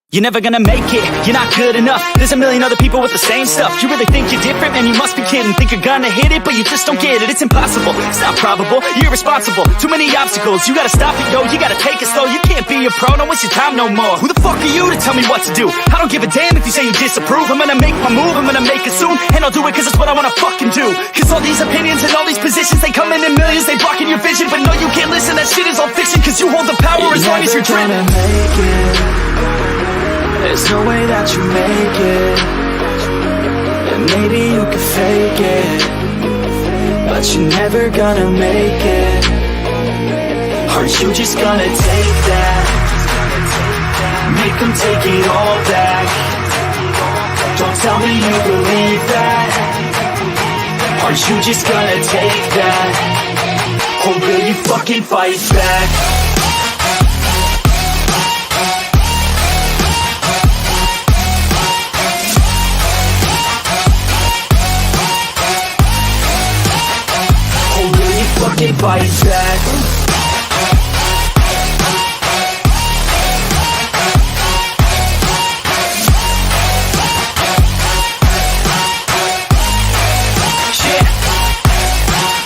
You're never gonna make it, you're not good enough. There's a million other people with the same stuff. You really think you're different? Man, you must be kidding. Think you're gonna hit it, but you just don't get it. It's impossible, it's not probable, you're irresponsible. Too many obstacles, you gotta stop it, yo. You gotta take it slow, you can't be a pro. Don't waste your time no more. Who the fuck are you to tell me what to do? I don't give a damn if you say you disapprove. I'm gonna make my move, I'm gonna make it soon. And I'll do it cause it's what I wanna fucking do. Cause all these opinions and all these positions, they come in millions, they blocking your vision. But no, you can't listen, that shit is all fiction. Cause you hold the power as long as you're dreaming. There's no way that you make it. And maybe you could fake it, but you're never gonna make it. Aren't you just gonna take that? Make them take it all back. Don't tell me you believe that. Aren't you just gonna take that? Or will you fucking fight back? Fucking fight back.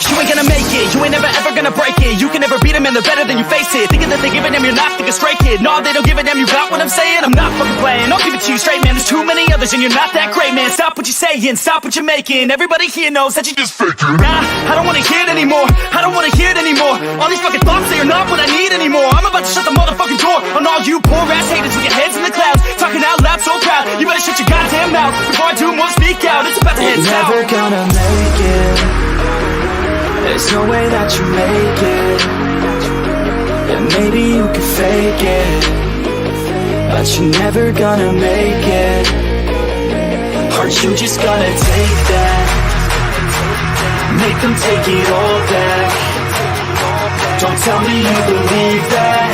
You ain't gonna make it, you ain't never ever gonna break it. You can never beat them and they're better than you face it. Thinking that they give a damn, you're not thinking straight, kid. No, they don't give a damn, you got what I'm saying? I'm not fucking playing, I'll give it to you straight, man. There's too many others and you're not that great, man. Stop what you're saying, stop what you're making. Everybody here knows that you just faking. Nah, I don't wanna hear it anymore, I don't wanna hear it anymore. All these fucking thoughts, they are not what I need anymore. I'm about to shut the motherfucking door on all you poor ass haters with your heads in the clouds, talking out loud so proud. You better shut your goddamn mouth before I do more speak out. It's about to head south. You're never gonna make it. There's no way that you make it. And maybe you could fake it, but you're never gonna make it. Aren't you just gonna take that? Make them take it all back. Don't tell me you believe that.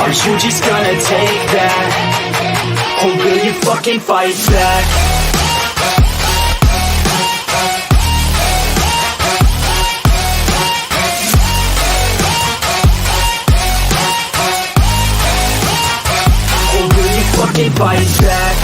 Aren't you just gonna take that? Or will you fucking fight back? Fucking fight back.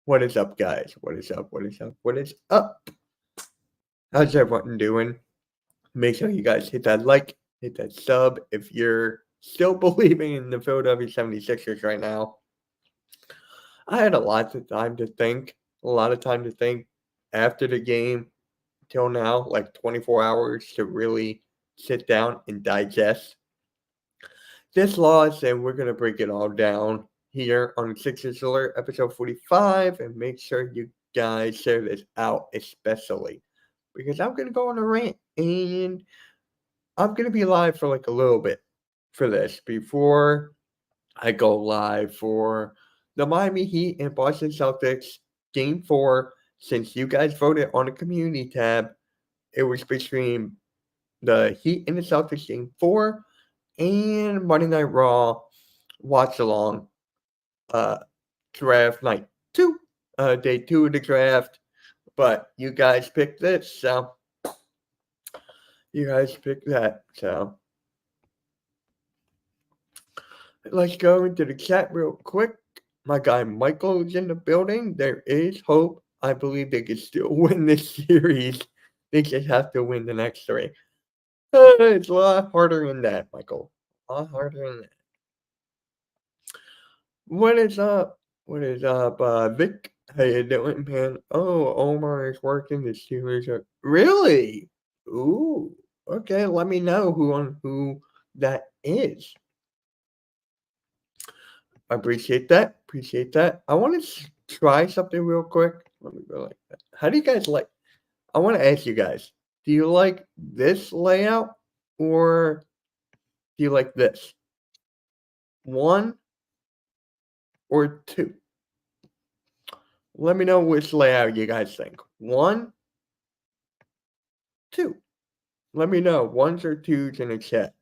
What is up, guys? What is up? What is up? What is up? How's everyone doing? Make sure you guys hit that like, hit that sub if you're still believing in the Philadelphia 76ers right now. I had a lot of time to think after the game till now, like 24 hours to really sit down and digest this loss, and we're going to break it all down here on Sixers Alert, episode 45, and make sure you guys share this out, especially because I'm going to go on a rant, and I'm going to be live for like a little bit for this before I go live for the Miami Heat and Boston Celtics Game 4. Since you guys voted on the community tab, it was between the Heat and the Celtics Game 4 and Monday Night Raw watch along. Draft night 2, day 2 of the draft, but you guys picked this, so you guys picked that, so let's go into the chat real quick. My guy Michael is in the building. There is hope. I believe they can still win this series. They just have to win the next 3. It's a lot harder than that, Michael. A lot harder than that. What is up? What is up, Vic? How you doing, man? Oh, Omar is working. The Steelers are... Really? Ooh. Okay, let me know who that is. I appreciate that. Appreciate that. I want to try something real quick. Let me go like that. How do you guys like? I want to ask you guys. Do you like this layout or do you like this? 1 or 2? Let me know which layout you guys think. 1, 2. Let me know. 1s or 2s in the chat.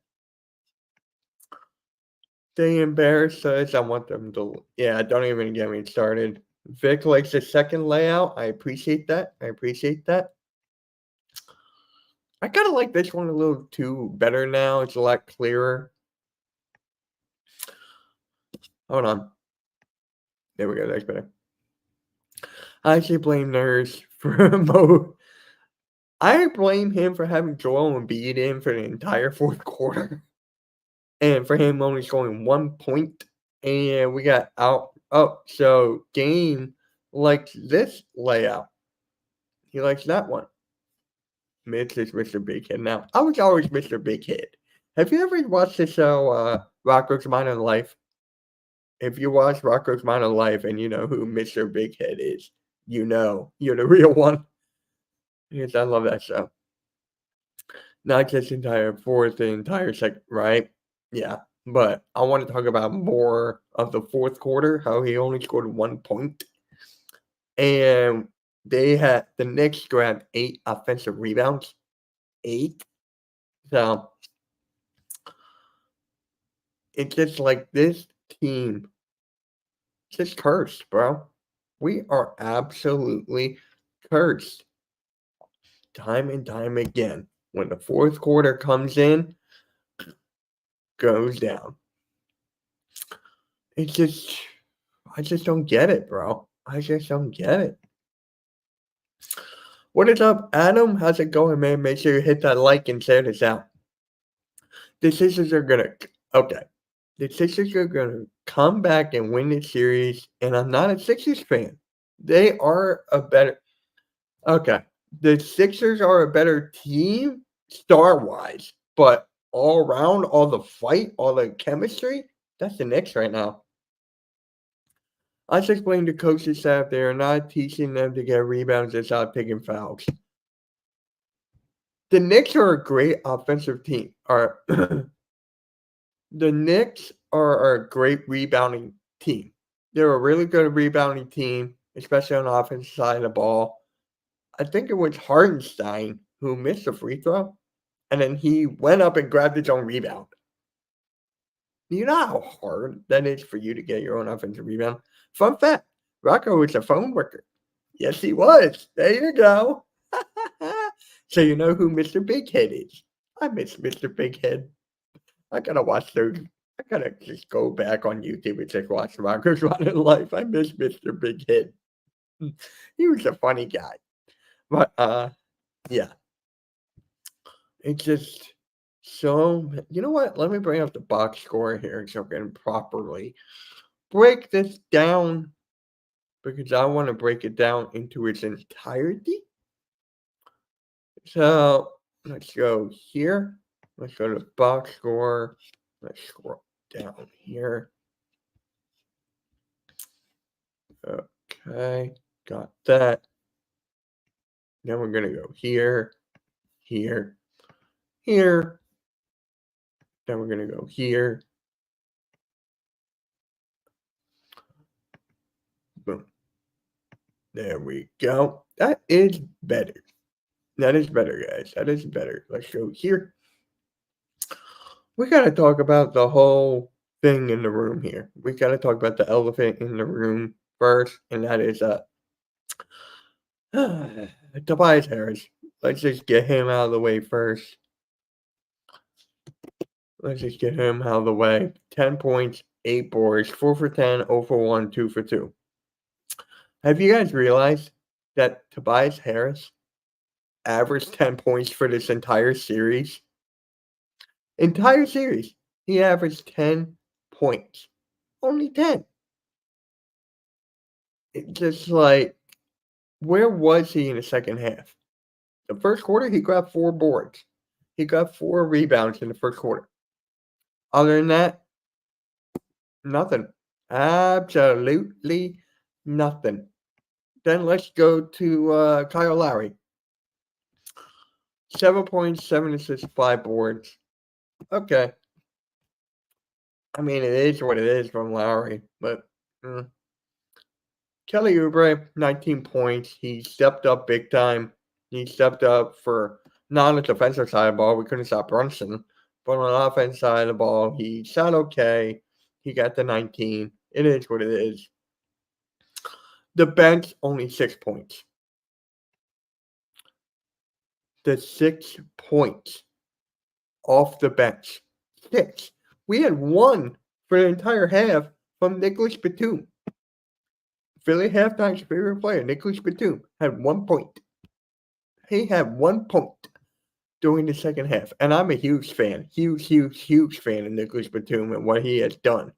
They embarrassed us. I want them to. Yeah, don't even get me started. Vic likes the second layout. I appreciate that. I appreciate that. I kind of like this one a little too better now. It's a lot clearer. Hold on. There we go. That's better. I actually blame Nurse for Mo. I blame him for having Joel Embiid in for the entire fourth quarter. And for him only scoring 1 point. And we got out. Oh, so Game likes this layout. He likes that one. Mitch is Mr. Big Head. Now, I was always Mr. Big Head. Have you ever watched the show Rocko's Minor Life? If you watch Rocko's Minor Life and you know who Mr. Big Head is, you know you're the real one. Yes, I love that show. Not just entire fourth, the entire second, right? Yeah, but I want to talk about more of the fourth quarter, how he only scored 1 point. And the Knicks grabbed 8 offensive rebounds. 8. So it's just like this team just cursed, bro. We are absolutely cursed. Time and time again. When the fourth quarter comes in, goes down. It's just, I just don't get it, bro. I just don't get it. What is up, Adam? How's it going, man? Make sure you hit that like and share this out. The Sixers are gonna, okay. The Sixers are gonna come back and win this series, and I'm not a Sixers fan. They are a better, okay. The Sixers are a better team, star-wise, but all around, all the fight, all the chemistry, that's the Knicks right now. I just explained to coaching staff they are not teaching them to get rebounds and stop taking fouls. The Knicks are a great offensive team. The Knicks are a great rebounding team. They're a really good rebounding team, especially on the offensive side of the ball. I think it was Hartenstein who missed a free throw, and then he went up and grabbed his own rebound. You know how hard that is for you to get your own offensive rebound? Fun fact, Rocco was a phone worker. Yes, he was. There you go. So you know who Mr. Big Head is. I miss Mr. Big Head. I gotta watch those. I gotta just go back on YouTube and just watch Rocco's Modern Life. I miss Mr. Big Head. He was a funny guy. But yeah. It's just so, you know what? Let me bring up the box score here so I can properly break this down because I want to break it down into its entirety. So let's go here. Let's go to box score. Let's scroll down here. Okay, got that. Then we're going to go here, here, here. Then we're going to go here. Boom. There we go. That is better. That is better, guys. That is better. Let's go here. We got to talk about the whole thing in the room here. We got to talk about the elephant in the room first, and that is Tobias Harris. Let's just get him out of the way first. Let's just get him out of the way. 10 points, 8 boards, 4 for 10, 0 for 1, 2 for 2. Have you guys realized that Tobias Harris averaged 10 points for this entire series? Entire series, he averaged 10 points. Only 10. It's just like, where was he in the second half? The first quarter, he grabbed 4 boards. He got 4 rebounds in the first quarter. Other than that, nothing. Absolutely nothing. Then let's go to Kyle Lowry. 7 points, 7 assists, 5 boards. Okay. I mean, it is what it is from Lowry, but Kelly Oubre, 19 points. He stepped up big time. He stepped up for not on the defensive side of the ball. We couldn't stop Brunson. But on the offense side of the ball, he shot okay. He got the 19. It is what it is. The bench, only 6 points. The 6 points off the bench. 6. We had 1 for the entire half from Nicholas Batum. Philly halftime's favorite player, Nicholas Batum, had 1 point. He had 1 point during the second half. And I'm a huge fan. Huge fan of Nicholas Batum and what he has done.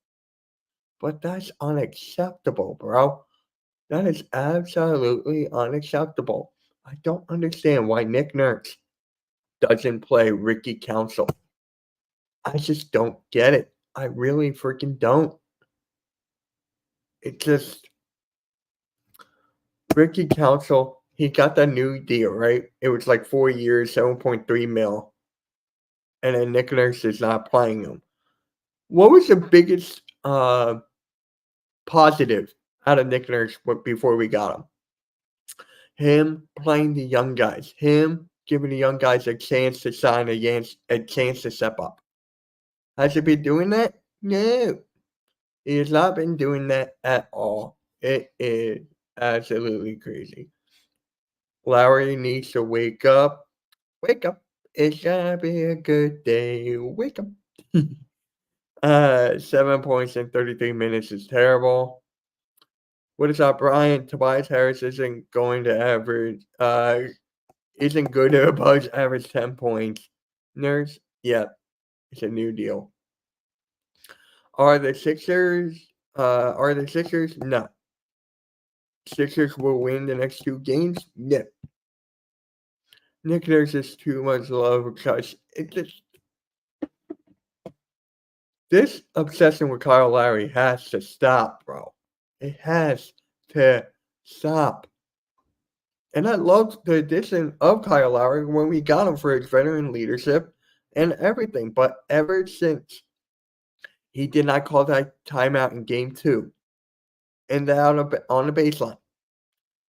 But that's unacceptable, bro. That is absolutely unacceptable. I don't understand why Nick Nurse doesn't play Ricky Council. I just don't get it. I really freaking don't. It just... Ricky Council, he got that new deal, right? It was like 4 years, $7.3 million. And then Nick Nurse is not playing him. What was the biggest positive out of Nick Nurse before we got him? Him playing the young guys. Him giving the young guys a chance to sign, a chance to step up. Has he been doing that? No. He has not been doing that at all. It is absolutely crazy. Lowry needs to wake up. Wake up. It's gonna be a good day. Wake up. 7 points in 33 minutes is terrible. What is up, Brian? Tobias Harris isn't going to average, isn't good to above average 10 points. Nurse, yeah, it's a new deal. Are the Sixers? No. Sixers will win the next 2 games? No. Nick Nurse is too much love because it just... This obsession with Kyle Lowry has to stop, bro. It has to stop. And I loved the addition of Kyle Lowry when we got him for his veteran leadership and everything. But ever since he did not call that timeout in game 2 and on the baseline,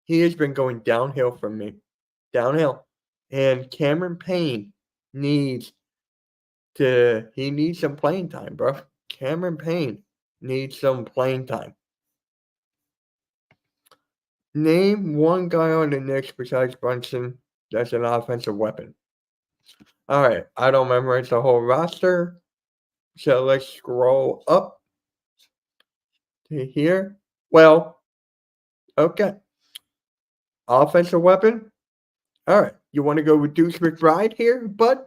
he has been going downhill from me. Downhill. And Cameron Payne needs some playing time, bro. Cameron Payne needs some playing time. Name one guy on the Knicks besides Brunson that's an offensive weapon. All right, I don't memorize the whole roster, so let's scroll up to here. Well, okay. Offensive weapon? All right, you want to go with Deuce McBride here, bud?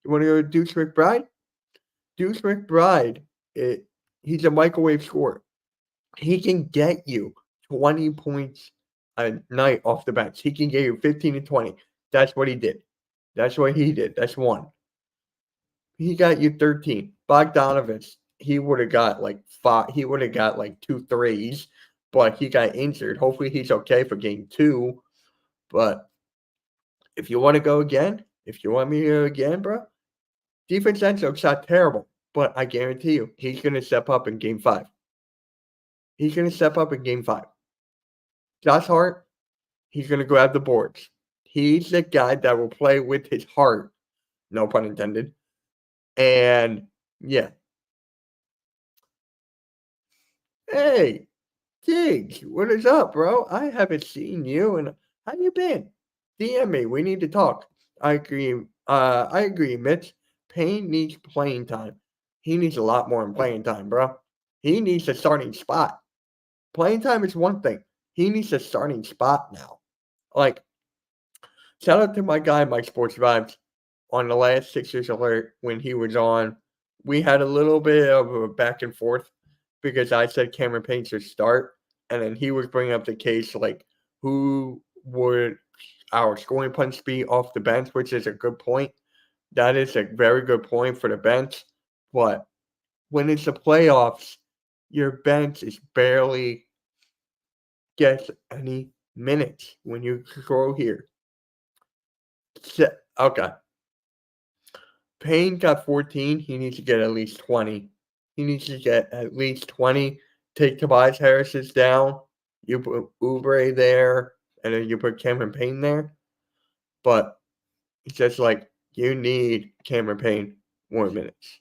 You want to go with Deuce McBride? Deuce McBride, he's a microwave scorer. He can get you 20 points a night off the bench. He can get you 15 to 20. That's what he did. That's what he did. That's one. He got you 13. Bogdanovich, he would have got like 5. He would have got like 2 threes, but he got injured. Hopefully he's okay for game 2. But if you want to go again, if you want me to go again, bro, DiVincenzo shot terrible. But I guarantee you, he's going to step up in game 5. He's going to step up in game 5. Josh Hart, he's going to grab the boards. He's the guy that will play with his heart. No pun intended. And, yeah. Hey, Diggs, what is up, bro? I haven't seen you. And how you been? DM me. We need to talk. I agree, Mitch. Payne needs playing time. He needs a lot more in playing time, bro. He needs a starting spot. Playing time is one thing. He needs a starting spot now. Like, shout out to my guy, Mike Sports Vibes, on the last Sixers alert when he was on. We had a little bit of a back and forth because I said Cameron Payne should start, and then he was bringing up the case like who would our scoring punch be off the bench, which is a good point. That is a very good point for the bench. But when it's the playoffs, your bench is barely gets any minutes when you scroll here. Okay. Payne got 14. He needs to get at least 20. He needs to get at least 20. Take Tobias Harris's down. You put Oubre there, and then you put Cameron Payne there. But it's just like you need Cameron Payne more minutes.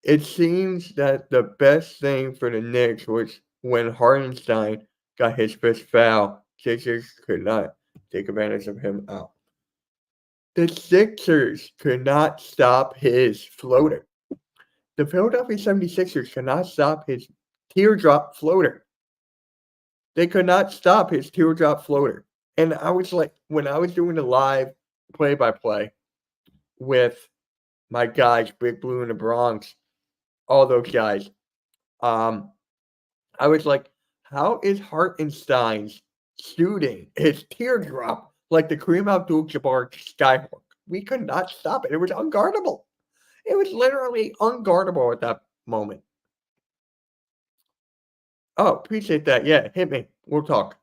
It seems that the best thing for the Knicks was when Hartenstein got his first foul. Sixers could not take advantage of him out. The Sixers could not stop his floater. The Philadelphia 76ers could not stop his teardrop floater. They could not stop his teardrop floater. And I was like, when I was doing the live play-by-play with my guys, Big Blue in the Bronx, all those guys, I was like, how is Hartenstein's shooting his teardrop like the Kareem Abdul-Jabbar skyhook? We could not stop it. It was unguardable. It was literally unguardable at that moment. Oh, appreciate that. Yeah, hit me. We'll talk.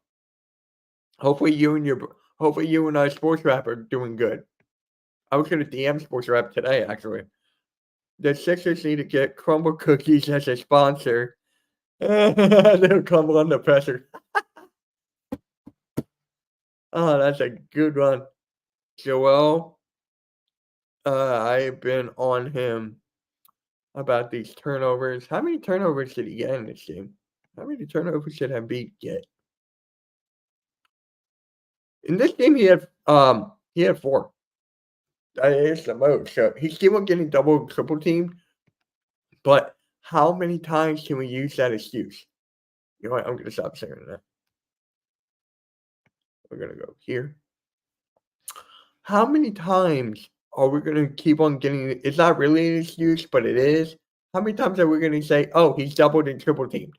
Hopefully you and I Sports Rap are doing good. I was going to DM Sports Rap today, actually. The Sixers need to get Crumble Cookies as a sponsor. They'll crumble under pressure. Oh, that's a good one. Joel, I've been on him about these turnovers. How many turnovers did he get in this game? How many turnovers did Embiid get? In this game, he had 4. That is the most. So he's still getting double and triple teamed. But how many times can we use that excuse? You know what? I'm going to stop saying that. We're going to go here. How many times are we going to keep on getting it? It's not really an excuse, but it is. How many times are we going to say, oh, he's doubled and triple teamed?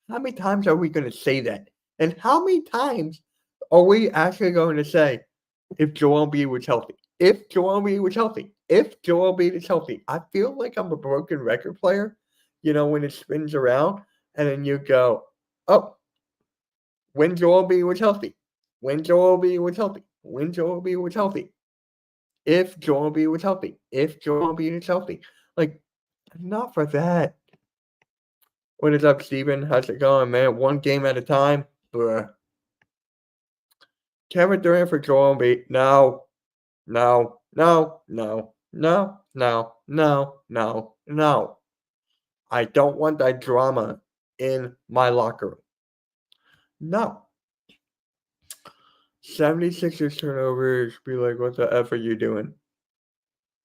How many times are we going to say that? And how many times are we actually going to say, if Joel Embiid was healthy? If Joel Embiid was healthy? If Joel Embiid is healthy? I feel like I'm a broken record player, when it spins around, and then you go, oh, when Joel Embiid was healthy? When Joel Embiid was healthy? When Joel Embiid was healthy? If Joel Embiid was healthy? If Joel Embiid is healthy? Like, not for that. What is up, Steven? How's it going, man? One game at a time? Bruh. Kevin Durant for Joel Embiid? No. No. No. No. No. No. No. No. No. I don't want that drama in my locker room. No. 76ers turnovers. Be like, what the F are you doing?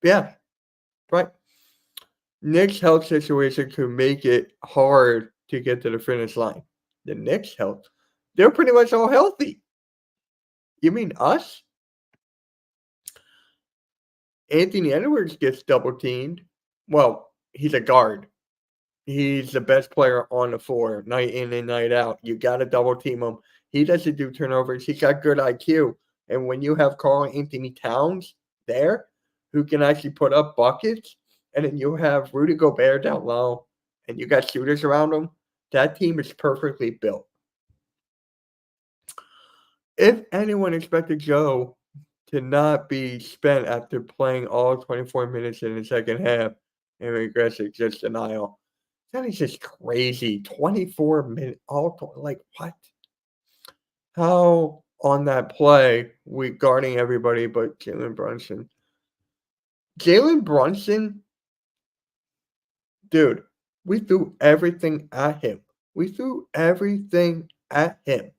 Yeah. Right. Knicks' health situation could make it hard to get to the finish line. The Knicks' health? They're pretty much all healthy. You mean us? Anthony Edwards gets double teamed. Well, he's a guard. He's the best player on the floor, night in and night out. You got to double team him. He doesn't do turnovers. He's got good IQ. And when you have Karl Anthony Towns there, who can actually put up buckets, and then you have Rudy Gobert down low, and you got shooters around him, that team is perfectly built. If anyone expected Joe to not be spent after playing all 24 minutes in the second half and regressive just denial, that is just crazy. 24 minutes, like what? How on that play, we guarding everybody but Jalen Brunson. Jalen Brunson, dude, we threw everything at him. We threw everything at him.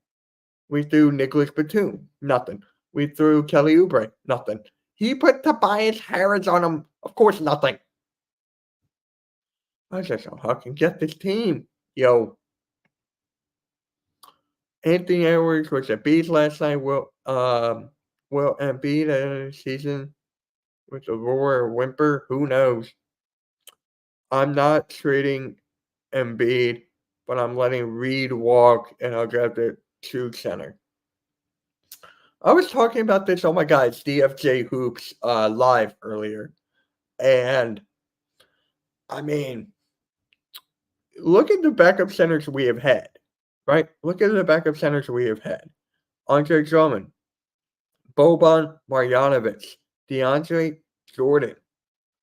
We threw Nicholas Batum, nothing. We threw Kelly Oubre, nothing. He put Tobias Harris on him, of course, nothing. I just don't fucking get this team. Yo. Anthony Edwards was a beast last night. Will Embiid at the season with a roar or whimper? Who knows? I'm not trading Embiid, but I'm letting Reed walk, and I'll grab the true center. I was talking about this on my guys DFJ Hoops live earlier, and I mean, look at the backup centers we have had, right? Look at the backup centers we have had: Andre Drummond, Boban Marjanovic, DeAndre Jordan.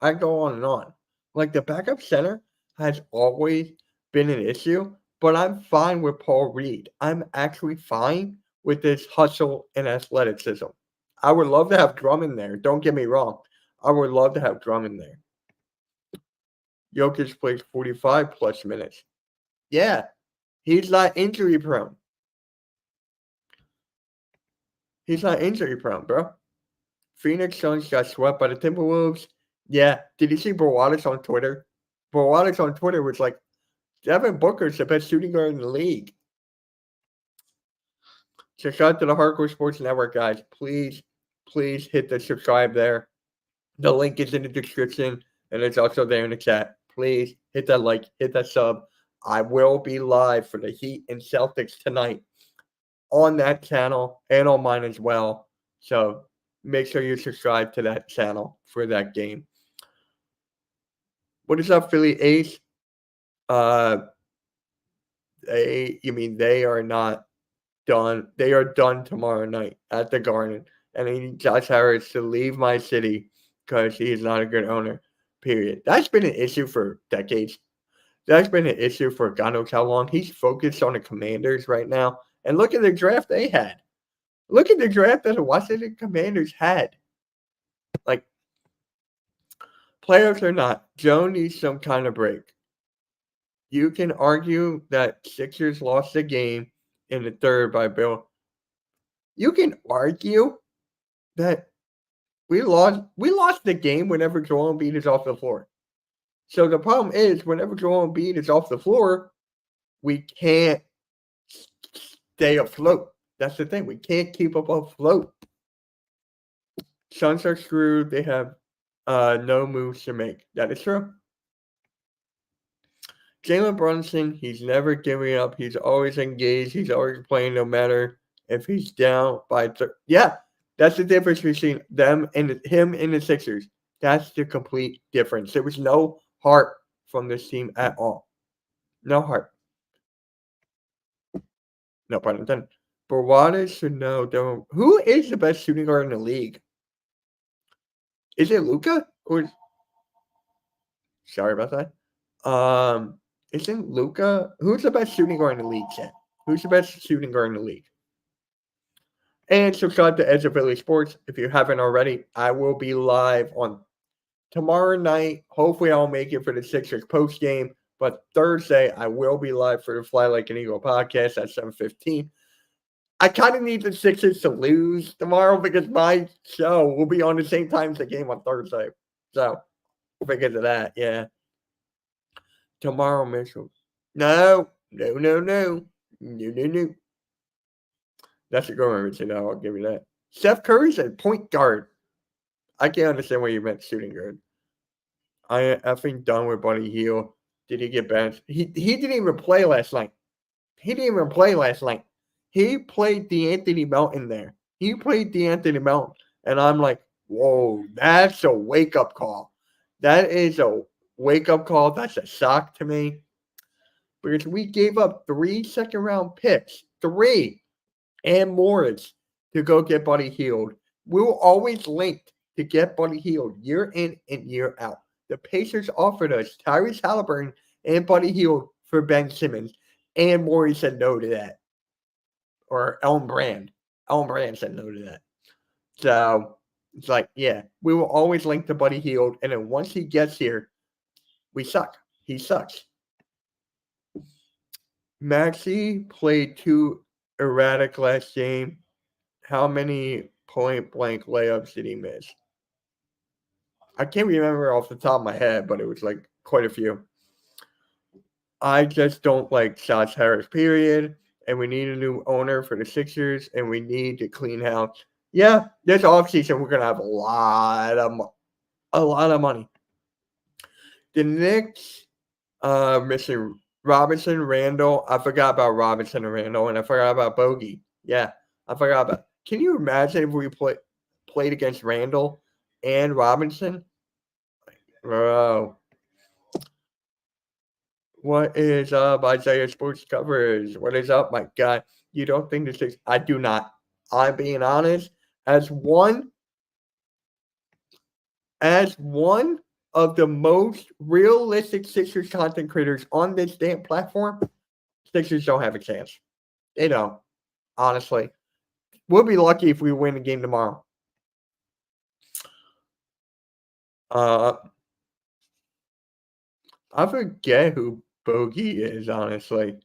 I go on and on. Like the backup center has always been an issue, but I'm fine with Paul Reed. I'm actually fine with this hustle and athleticism. I would love to have Drummond there. Don't get me wrong. I would love to have Drummond there. Jokic plays 45 plus minutes. Yeah, he's not injury prone. He's not injury prone, bro. Phoenix Suns got swept by the Timberwolves. Yeah. Did you see Baradas on Twitter? Baradas on Twitter was like, Devin Booker's the best shooting guard in the league. So shout out to the Hardcore Sports Network, guys. Please hit the subscribe there. The link is in the description, and it's also there in the chat. Please hit that like, hit that sub. I will be live for the Heat and Celtics tonight on that channel and on mine as well. So make sure you subscribe to that channel for that game. What is up, Philly Ace? They are not done. They are done tomorrow night at the Garden. And I need Josh Harris to leave my city because he is not a good owner, period. That's been an issue for decades. That's been an issue for God knows how long. He's focused on the Commanders right now. And look at the draft they had. Look at the draft that the Washington Commanders had. Like, playoffs or not, Joe needs some kind of break. You can argue that Sixers lost the game in the third by Bill. You can argue that we lost the game whenever Joel Embiid is off the floor. So the problem is, whenever Joel Embiid is off the floor, we can't stay afloat. That's the thing. We can't keep up afloat. Suns are screwed. They have no moves to make. That is true. Jalen Brunson, he's never giving up. He's always engaged. He's always playing no matter if he's down by yeah, that's the difference between them and him and the Sixers. That's the complete difference. There was no heart from this team at all. No heart. No pun intended. Baradas should know who is the best shooting guard in the league. Is it Luka? Or sorry about that. Isn't Luka? Who's the best shooting guard in the league, Ken? Who's the best shooting guard in the league? And subscribe to Edge of Philly Sports if you haven't already. I will be live on tomorrow night. Hopefully, I'll make it for the Sixers post game. But Thursday, I will be live for the Fly Like an Eagle podcast at 7:15. I kind of need the Sixers to lose tomorrow because my show will be on the same time as the game on Thursday. So, because of that, yeah. Tomorrow, Mitchell. No. That's a good one, Richard. No, I'll give you that. Steph Curry's a point guard. I can't understand why you meant shooting guard. I effing done with Buddy Hield. Did he get benched? He didn't even play last night. He played DeAnthony Melton there. And I'm like, whoa, that's a wake-up call. That is a wake-up call. That's a shock to me. Because we gave up 3 second-round picks. 3. And Morris to go get Buddy Hield. We were always linked to get Buddy Hield year in and year out. The Pacers offered us Tyrese Halliburton and Buddy Hield for Ben Simmons. And Morris said no to that. Or Elton Brand. Elton Brand said no to that. So, it's like, yeah, we were always linked to Buddy Hield. And then once he gets here, we suck. He sucks. Maxey played too erratic last game. How many point-blank layups did he miss? I can't remember off the top of my head, but it was like quite a few. I just don't like Josh Harris, period. And we need a new owner for the Sixers, and we need to clean house. Yeah, this offseason we're gonna have a lot of money. The Knicks missing Robinson, Randall. I forgot about Robinson and Randall, and I forgot about Bogey. Yeah, I forgot about Can you imagine if we played against Randall and Robinson? Bro. What is up, Isaiah Sports Coverage? What is up, my guy? You don't think this is... I do not. I'm being honest. As one of the most realistic Sixers content creators on this damn platform, Sixers don't have a chance. They don't. Honestly. We'll be lucky if we win the game tomorrow. I forget who Bogey is, honestly.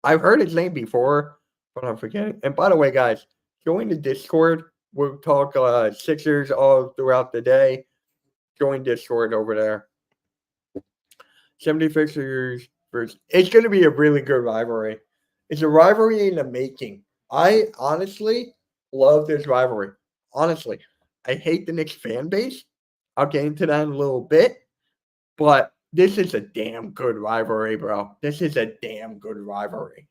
I've heard his name before, but I'm forgetting. And by the way, guys, join the Discord. We'll talk Sixers all throughout the day. Join Discord over there. 76ers versus... It's going to be a really good rivalry. It's a rivalry in the making. I honestly love this rivalry. Honestly. I hate the Knicks fan base. I'll get into that in a little bit. But this is a damn good rivalry, bro. This is a damn good rivalry.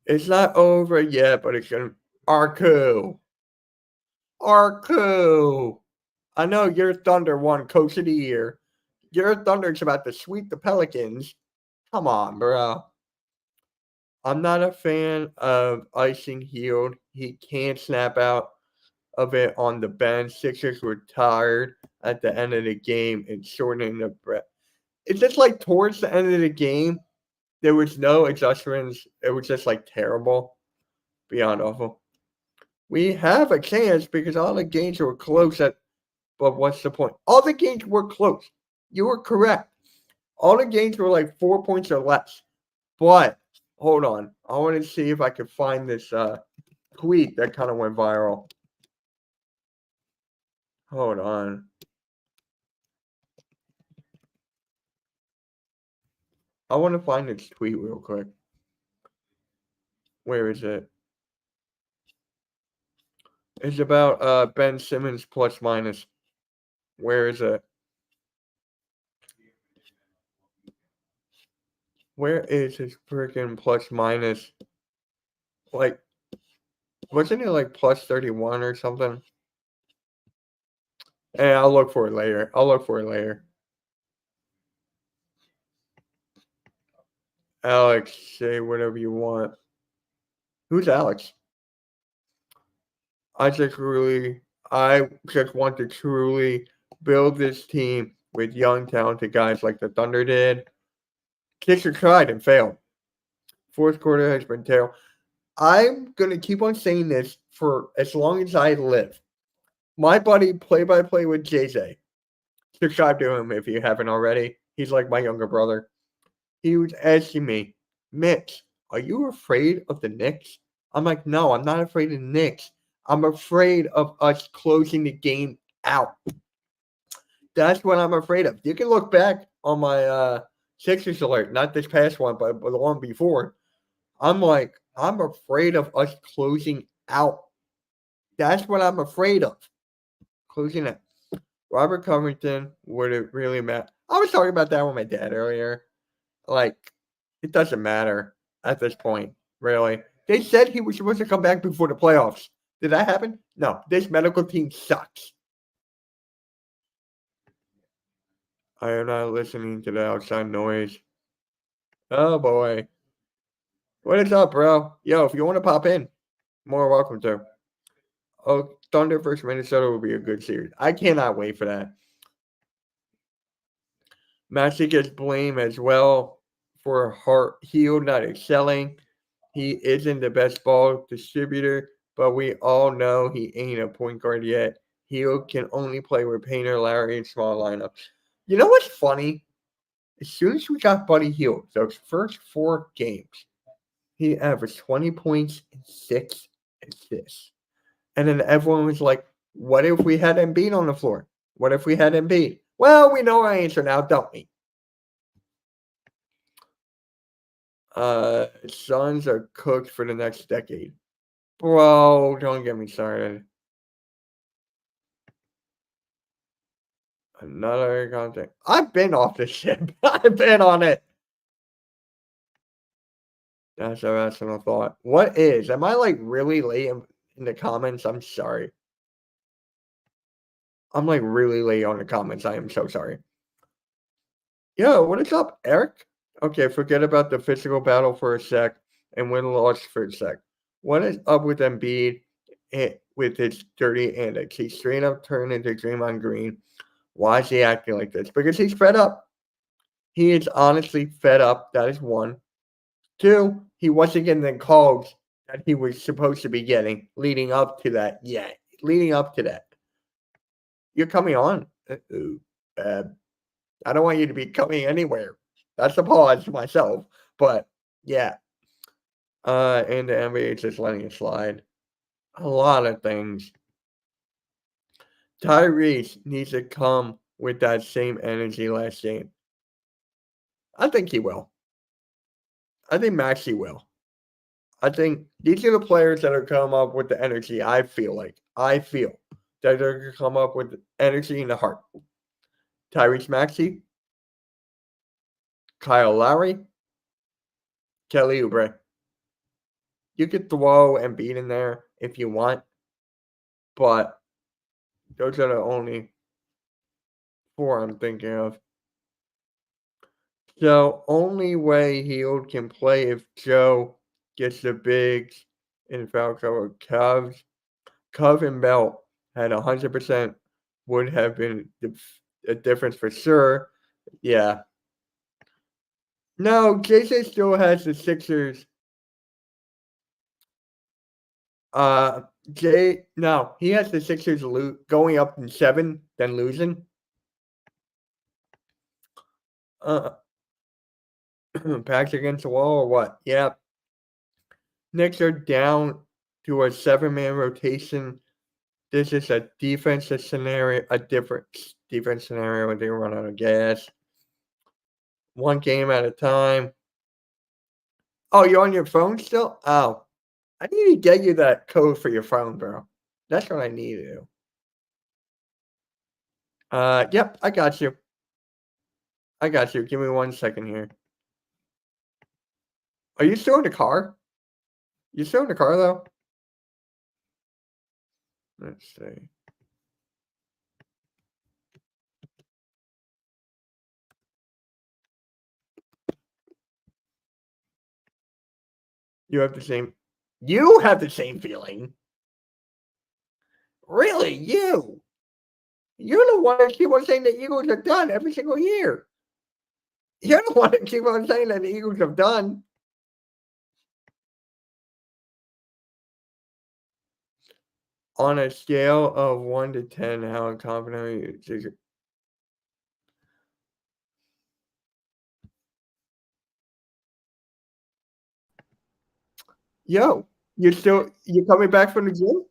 It's not over yet, but it's going to... Arku. I know your Thunder won Coach of the Year. Your Thunder's about to sweep the Pelicans. Come on, bro. I'm not a fan of icing Hield. He can't snap out of it on the bench. Sixers were tired at the end of the game and shortening the breath. It's just like towards the end of the game, there was no adjustments. It was just like terrible. Beyond awful. We have a chance because all the games were close but what's the point? All the games were close. You were correct. All the games were like 4 points or less. But hold on. I want to see if I can find this tweet that kind of went viral. Hold on. I want to find this tweet real quick. Where is it? It's about Ben Simmons plus minus. Where is it? Where is his freaking plus minus? Like, wasn't it like plus 31 or something? Hey, I'll look for it later. Alex, say whatever you want. Who's Alex? I just want to truly build this team with young, talented guys like the Thunder did. Sixers tried and failed. Fourth quarter has been terrible. I'm going to keep on saying this for as long as I live. My buddy, play-by-play with JJ. Subscribe to him if you haven't already. He's like my younger brother. He was asking me, Mitch, are you afraid of the Knicks? I'm like, no, I'm not afraid of the Knicks. I'm afraid of us closing the game out. That's what I'm afraid of. You can look back on my Sixers alert, not this past one, but the one before. I'm like, I'm afraid of us closing out. That's what I'm afraid of. Closing out. Robert Covington, would it really matter? I was talking about that with my dad earlier. Like, it doesn't matter at this point, really. They said he was supposed to come back before the playoffs. Did that happen? No. This medical team sucks. I am not listening to the outside noise. Oh, boy. What is up, bro? Yo, if you want to pop in, more welcome to. Oh, Thunder versus Minnesota will be a good series. I cannot wait for that. Maxey gets blamed as well for Hield not excelling. He isn't the best ball distributor, but we all know he ain't a point guard yet. Hield can only play with Painter, Larry, and small lineups. You know what's funny? As soon as we got Buddy Hield, those first 4 games, he averaged 20 points and 6 assists. And then everyone was like, what if we had Embiid on the floor? What if we had Embiid? Well, we know our answer now, don't we? Suns are cooked for the next decade. Bro, don't get me started. Another content. I've been off this ship. I've been on it. That's a rational thought. What is? Am I like really late in the comments? I'm sorry. I'm like really late on the comments. I am so sorry. Yo, what is up, Eric? Okay, forget about the physical battle for a sec and win-loss for a sec. What is up with Embiid with his dirty antics? He straight up turned into Draymond Green. Why is he acting like this? Because he's fed up. He is honestly fed up. That is one. Two, he wasn't getting the calls that he was supposed to be getting leading up to that. Yeah, leading up to that. You're coming on. I don't want you to be coming anywhere. That's a pause to myself. But yeah. And the NBA is just letting it slide. A lot of things. Tyrese needs to come with that same energy last game. I think he will. I think Maxey will. I think these are the players that are come up with the energy. I feel that they're going to come up with the energy in the heart. Tyrese Maxey, Kyle Lowry, Kelly Oubre. You could throw Embiid in there if you want, but those are the only four I'm thinking of. So only way Hield can play if Joe gets the bigs in foul cover. Cove and Belt had 100% would have been a difference for sure. Yeah. No, Jason still has the Sixers. No, he has the Sixers going up in 7, then losing. Backs against the wall or what? Yeah. Knicks are down to a 7-man rotation. This is a defensive scenario, a different defense scenario when they run out of gas. One game at a time. Oh, you're on your phone still? Oh. I need to get you that code for your phone, bro. That's what I need to do. Yep, I got you. Give me 1 second here. Are you still in the car? You still in the car, though? Let's see. You have the same feeling. Really? You? You're the one that keep on saying the Eagles are done every single year. You're the one that keep on saying that the Eagles have done. On a scale of 1 to 10, how confident are you? Yo, you coming back from the gym?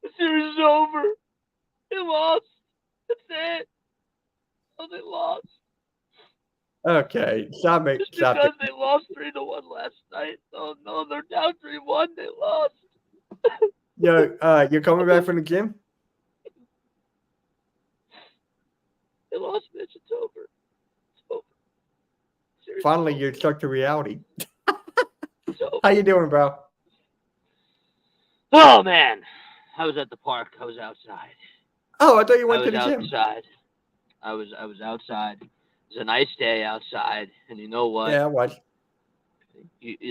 The series is over. They lost. That's it. Oh, they lost. Okay, stop it. Just because they lost 3-1 last night. Oh no, they're down 3-1. They lost. Yo, you're coming back from the gym? They lost, bitch. It's over. It's over. Seriously, Finally, you're stuck to reality. it's over. How you doing, bro? Oh man, I was at the park. I was outside. Oh, I thought you went to the gym. Outside. I was outside. It was a nice day outside, and you know what? Yeah, I was.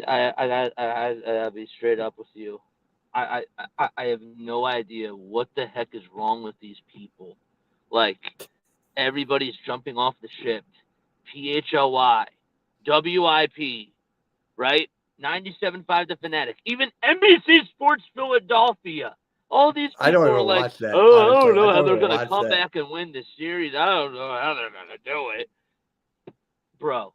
I'll be straight up with you. I have no idea what the heck is wrong with these people. Like, everybody's jumping off the ship. PHLY, WIP, right? 97.5 The Fanatic. Even NBC Sports Philadelphia. All these people are like, that, oh, I don't know how they're going to come back and win this series. I don't know how they're going to do it. Bro.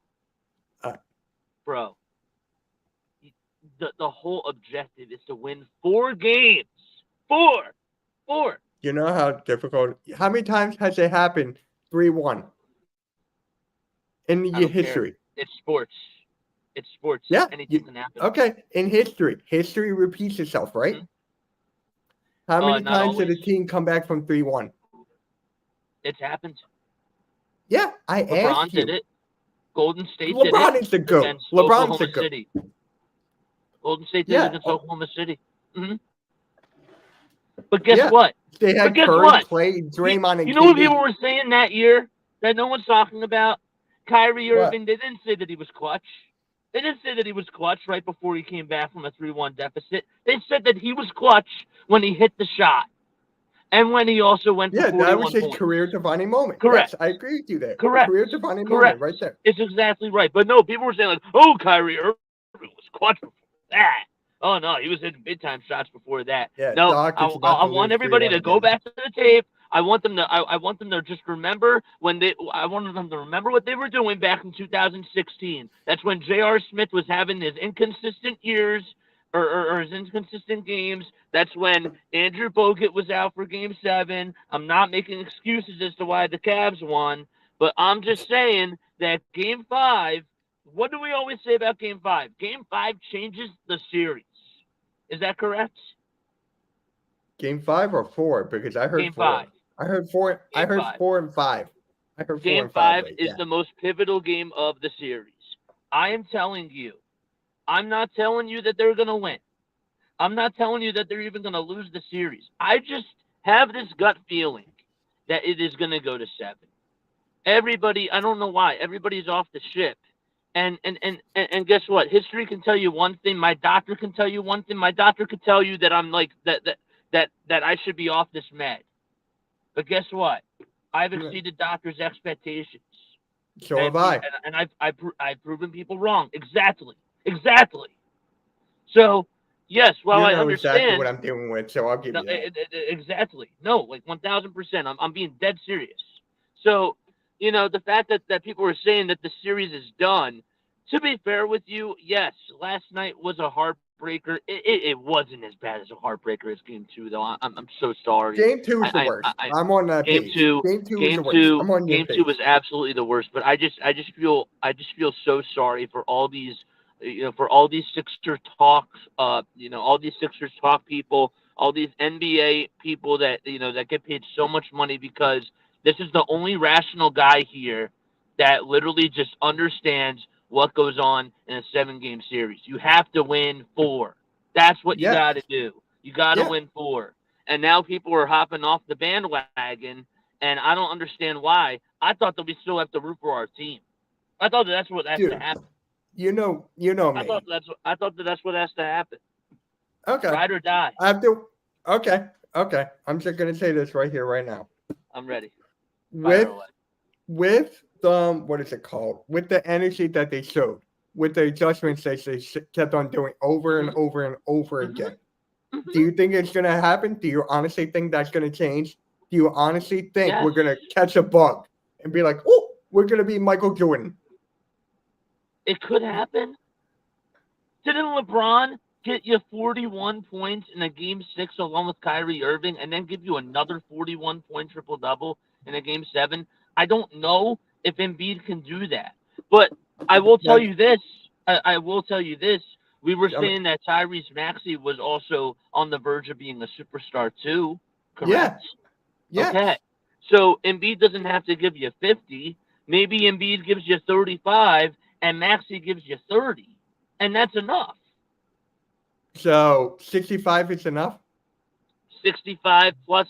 The whole objective is to win 4 games. 4. You know how difficult. How many times has it happened? 3-1 in your history. Care. It's sports. Yeah, anything can happen. Okay, in history repeats itself, right? Mm-hmm. How many times did a team come back from 3-1? It's happened. Yeah, I asked you. Did it. Golden State LeBron did is the it GOAT. against LeBron's Oklahoma the GOAT. City. Golden State did it Yeah. against Oklahoma City. Mm-hmm. But guess Yeah. what? They had guess Curry, what? Clay, Draymond, and You know what KD. people were saying that year that no one's talking about? Kyrie What? Irving, they didn't say that he was clutch. They didn't say that he was clutch right before he came back from a 3-1 deficit. They said that he was clutch when he hit the shot and when he also went for 41 that was his points. career-defining moment. Correct. Yes, I agree with you there. Correct. Career-defining Correct. moment right there. It's exactly right. But no, people were saying like, oh, Kyrie Irving was clutch before that. Oh, no, he was hitting big-time shots before that. Yeah, no, Doc is about I to want lose everybody 3-1 to go again. back to the tape. I want them to just remember I wanted them to remember what they were doing back in 2016. That's when J.R. Smith was having his inconsistent years or his inconsistent games. That's when Andrew Bogut was out for Game 7. I'm not making excuses as to why the Cavs won, but I'm just saying that Game 5, what do we always say about Game 5? Game 5 changes the series. Is that correct? Game 5 or 4? Because I heard Game 4. 5. I heard 4. I heard 4 and 5. I heard 4 Game and 5. 5 is the most pivotal game of the series. I am telling you. I'm not telling you that they're going to win. I'm not telling you that they're even going to lose the series. I just have this gut feeling that it is going to go to 7. Everybody, I don't know why. Everybody's off the ship. And guess what? History can tell you one thing. My doctor can tell you one thing. My doctor could tell you that I'm like that I should be off this med. But guess what? I've exceeded doctors' expectations. So have I. And I've proven people wrong. Exactly. So, yes, while I understand exactly what I'm dealing with, so I'll give you that. Exactly. No, like 1,000%. I'm being dead serious. So, the fact that people are saying that the series is done, to be fair with you, yes, last night was a heartbreaker. It wasn't as bad as a heartbreaker as Game 2, though. I'm so sorry. Game 2 is the worst. I'm on that Game page. 2. Game 2 is Game the worst. 2. I'm on your Game page. 2 was absolutely the worst. But I just feel so sorry for all these, for all these Sixers talks, all these Sixers talk people, all these NBA people that that get paid so much money, because this is the only rational guy here that literally just understands what goes on in a 7-game series. You have to win 4. That's what you got to do. You got to win 4. And now people are hopping off the bandwagon, and I don't understand why. I thought that we still have to root for our team. I thought that's what has to happen. You know me. I thought that's what has to happen. Okay. Ride or die. I have to. Okay. I'm just gonna say this right here, right now. I'm ready. With what is it called? With the energy that they showed, with the adjustments that they kept on doing over and over and over again. Do you think it's gonna happen? Do you honestly think that's gonna change? Do you honestly think we're gonna catch a bug and be like, oh, we're gonna be Michael Jordan? It could happen. Didn't LeBron get you 41 points in a Game 6 along with Kyrie Irving, and then give you another 41-point triple-double in a Game 7? I don't know if Embiid can do that. But I will tell you this. We were saying that Tyrese Maxey was also on the verge of being a superstar too, correct? Yeah. Okay. So Embiid doesn't have to give you 50. Maybe Embiid gives you 35, and Maxey gives you 30. And that's enough. So 65 is enough? 65 plus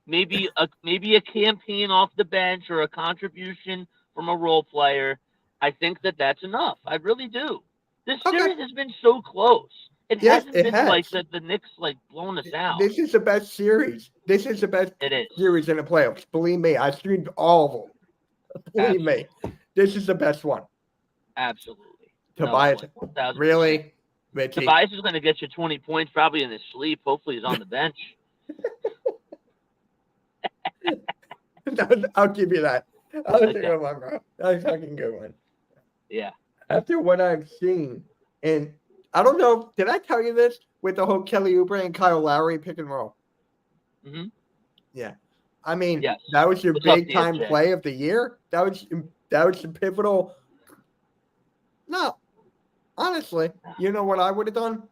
maybe a campaign off the bench or a contribution from a role player. I think that's enough. I really do. This series has been so close. It hasn't been like the Knicks blowing us out. This is the best series. This is the best series in the playoffs. Believe me, I streamed all of them. Believe me, this is the best one. Absolutely. Tobias, really? Richie. Tobias is going to get you 20 points probably in his sleep. Hopefully he's on the bench. I'll give you that. That was a good one, bro. That was a fucking good one. Yeah. After what I've seen, and I don't know, did I tell you this with the whole Kelly Oubre and Kyle Lowry pick and roll? Mm-hmm. Yeah. I mean, that was your big time play of the year. That was the pivotal. No, honestly, you know what I would have done?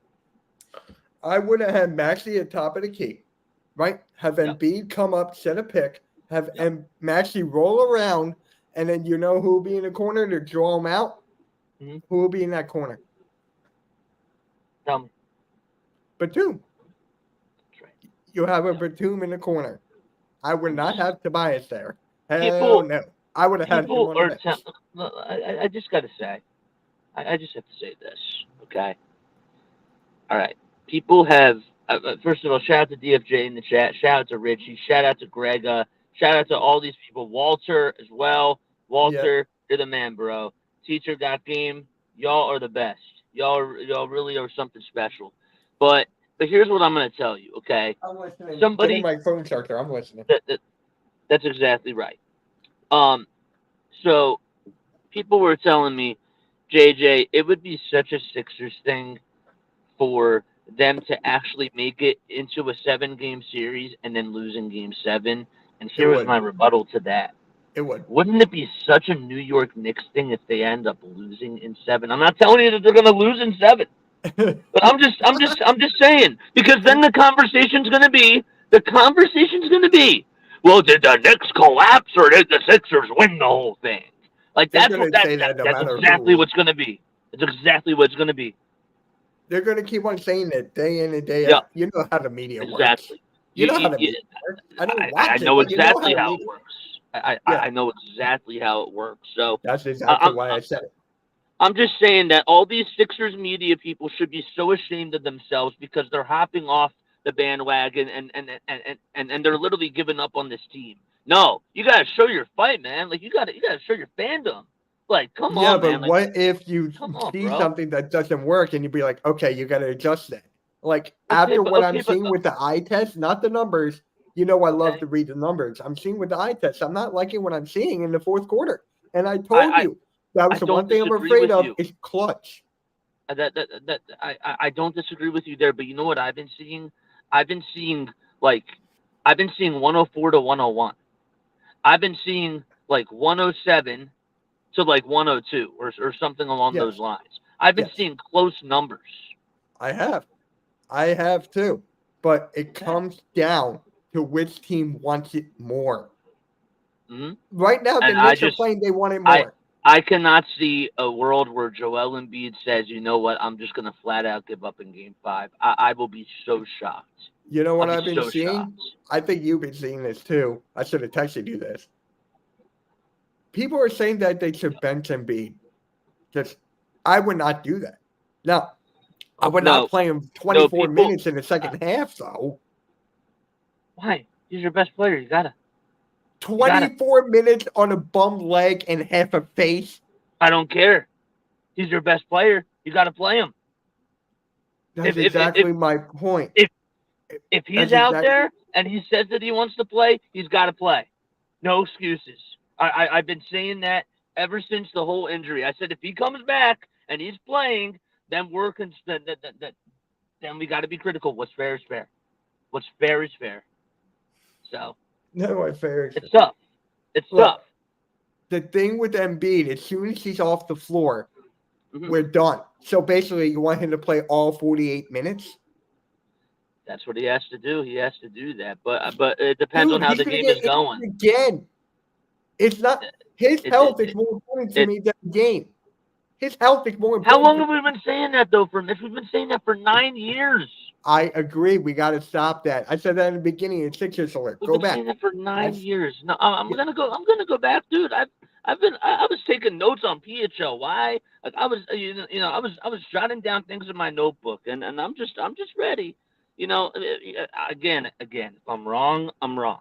I would have had Maxey at top of the key, right? Have Embiid come up, set a pick, have Maxey roll around, And then you know who will be in the corner to draw them out? Mm-hmm. Who will be in that corner? Tell me. Batum. That's right. You have a Batum in the corner. I would not have Tobias there. Hell People- no. I would have had him People on the are bench. I just got to say, I just have to say this, okay? All right. People have, first of all, shout out to DFJ in the chat. Shout out to Richie. Shout out to Greg. Shout out to all these people. Walter as well. Walter, you're the man, bro. Teacher got game. Y'all are the best. Y'all really are something special. But here's what I'm going to tell you, okay? I'm listening. Somebody- Getting my phone charger. I'm listening. That's exactly right. So people were telling me, JJ, it would be such a Sixers thing for them to actually make it into a 7-game series and then lose in game 7. And here was would. my rebuttal to that. It would. Wouldn't it be such a New York Knicks thing if they end up losing in 7? I'm not telling you that they're going to lose in 7, but I'm just saying, because then the conversation's going to be, well, did the Knicks collapse or did the Sixers win the whole thing? Like They're that's gonna what say that no that's matter exactly who. what's going to be. It's exactly what it's going to be. They're going to keep on saying that day in and day Yeah. out. You know how the media works. Exactly. You know how the media works. I don't watch I it, know but you know exactly how the it media- works. I Yeah. know exactly how it works. So That's exactly why I said it. I'm just saying that all these Sixers media people should be so ashamed of themselves because they're hopping off the bandwagon and they're literally giving up on this team. No, you gotta show your fight, man. Like you gotta show your fandom. Like, come Yeah, on, but man. Like, what if you come on, see bro. something that doesn't work and you'd be like, okay, you got to adjust that. Like Okay, after but- what okay, I'm but- seeing with the eye test, not the numbers. You know, I love Okay. to read the numbers. I'm seeing with the eye test. I'm not liking what I'm seeing in the fourth quarter. And I told you that was I the don't one thing I'm disagree afraid with of you. is clutch. I don't disagree with you there, but you know what I've been seeing? I've been seeing 104 to 101. I've been seeing like 107 to like 102 or something along Yes. those lines. I've been Yes. seeing close numbers. I have too. But it Okay. comes down to which team wants it more. Mhm. Right now, the And I Knicks are just- playing. They want it more. I cannot see a world where Joel Embiid says, you know what, I'm just going to flat out give up in game 5. I will be so shocked. You know what I'll I've be been so seeing? shocked. I think you've been seeing this too. I should have texted you this. People are saying that they should bench Embiid. Just, I would not do that. Now, I would No. not play him 24 people- minutes in the second half, though. Why? He's your best player. You got to. 24 minutes on a bum leg and half a face. I don't care. He's your best player. You got to play him. That's If- exactly my point. If he's That's out exactly- there and he says that he wants to play, he's got to play. No excuses. I've been saying that ever since the whole injury. I said if he comes back and he's playing, then then we got to be critical. What's fair is fair. What's fair is fair. So No, I fair. it's tough. It's Look, tough. The thing with Embiid, as soon as he's off the floor, Mhm. we're done. So basically, you want him to play all 48 minutes? That's what he has to do. He has to do that. But it depends Dude, on how he's the gonna game get is going. injured again. It's not his health is more important to me than the game. His health is more important. How long to have we been saying that though, Mitch? We've been saying that for 9 years. I agree. We got to stop that. I said that in the beginning. It's Sixers alert. We've Go been back. saying that for 9 That's- years. No, I'm Yeah. gonna go. I'm gonna go back, dude. I was taking notes on PHL. Why? Like I was, I was jotting down things in my notebook, and I'm just ready. Again, if I'm wrong, I'm wrong.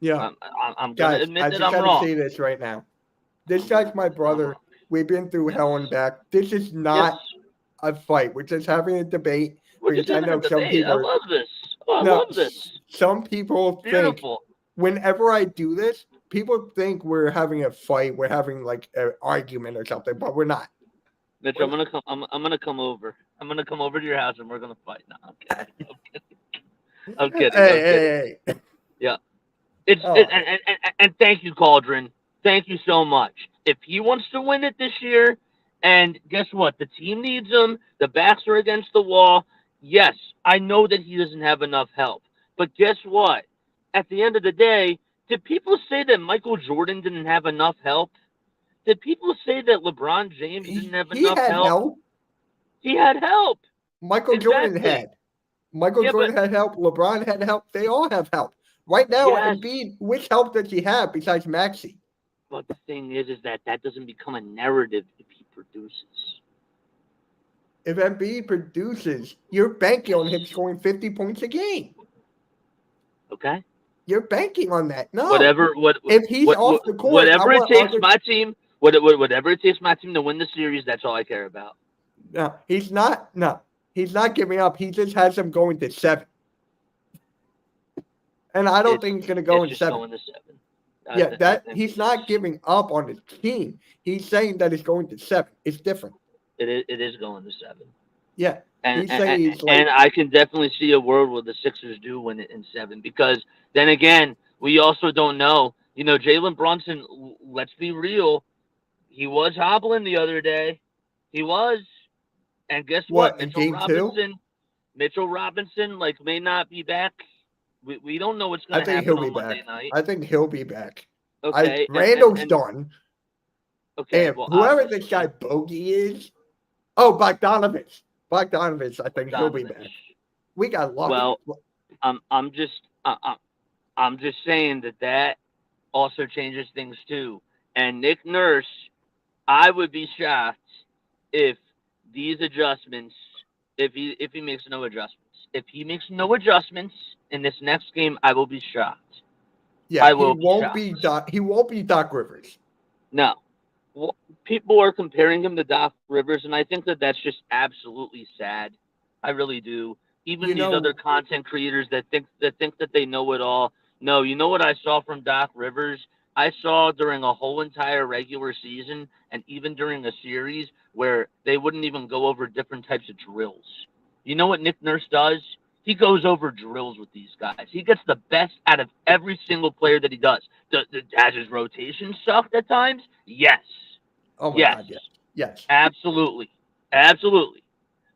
Yeah, I'm gonna guys, admit I that just I'm got to wrong. say this right now. This guy's my brother. We've been through hell and back. This is not Yes. a fight. We're just having a debate. We're just because I having a know some debate. people I are- love this. Oh, I No, love this. Some people think Beautiful. whenever I do this, people think we're having a fight. We're having like an argument or something, but we're not. Mitch, I'm gonna come. I'm gonna come over. I'm gonna come over to your house and we're gonna fight. No, I'm kidding. I'm kidding. Hey. It's Oh. and thank you, Cauldron. Thank you so much. If he wants to win it this year, and guess what? The team needs him. The backs are against the wall. Yes, I know that he doesn't have enough help. But guess what? At the end of the day, did people say that Michael Jordan didn't have enough help? Did people say that LeBron James didn't have He enough had help? help. He had help. Michael Jordan Exactly. had. Michael Yeah, Jordan had help. LeBron had help. They all have help. Right now, Yes. Embiid, which help does he have besides Maxey? But the thing is that doesn't become a narrative if he produces. If Embiid produces, you're banking on him scoring 50 points a game. Okay. You're banking on that. No. If he's off the court, whatever it takes my team, whatever it takes my team to win the series, that's all I care about. No, he's not. No, he's not giving up. He just has them going to 7. And I don't think he's going to go in 7. Going to 7. He's not giving up on his team. He's saying that it's going to 7. It's different. It is going to 7. Yeah. And I can definitely see a world where the Sixers do win it in 7, because then again, we also don't know. You know, Jalen Brunson, let's be real, he was hobbling the other day. He was. And guess what? Mitchell Robinson may not be back. We don't know what's going to happen on Monday night. I think he'll be back. Okay. Randall's done. Okay. And whoever this guy Bogey is, Bogdanovich, I think he'll be back. We got lucky. Well, I'm just saying that also changes things too. And Nick Nurse, I would be shocked if these adjustments, if he makes no adjustments. If he makes no adjustments in this next game, I will be shocked. Yeah, he won't be Doc Rivers. No. Well, people are comparing him to Doc Rivers, and I think that's just absolutely sad. I really do. Even these other content creators that think that they know it all. No, you know what I saw from Doc Rivers? I saw during a whole entire regular season and even during a series where they wouldn't even go over different types of drills. You know what Nick Nurse does? He goes over drills with these guys. He gets the best out of every single player that he does. Has his rotation sucked at times? Yes. Oh my God, yes. Absolutely.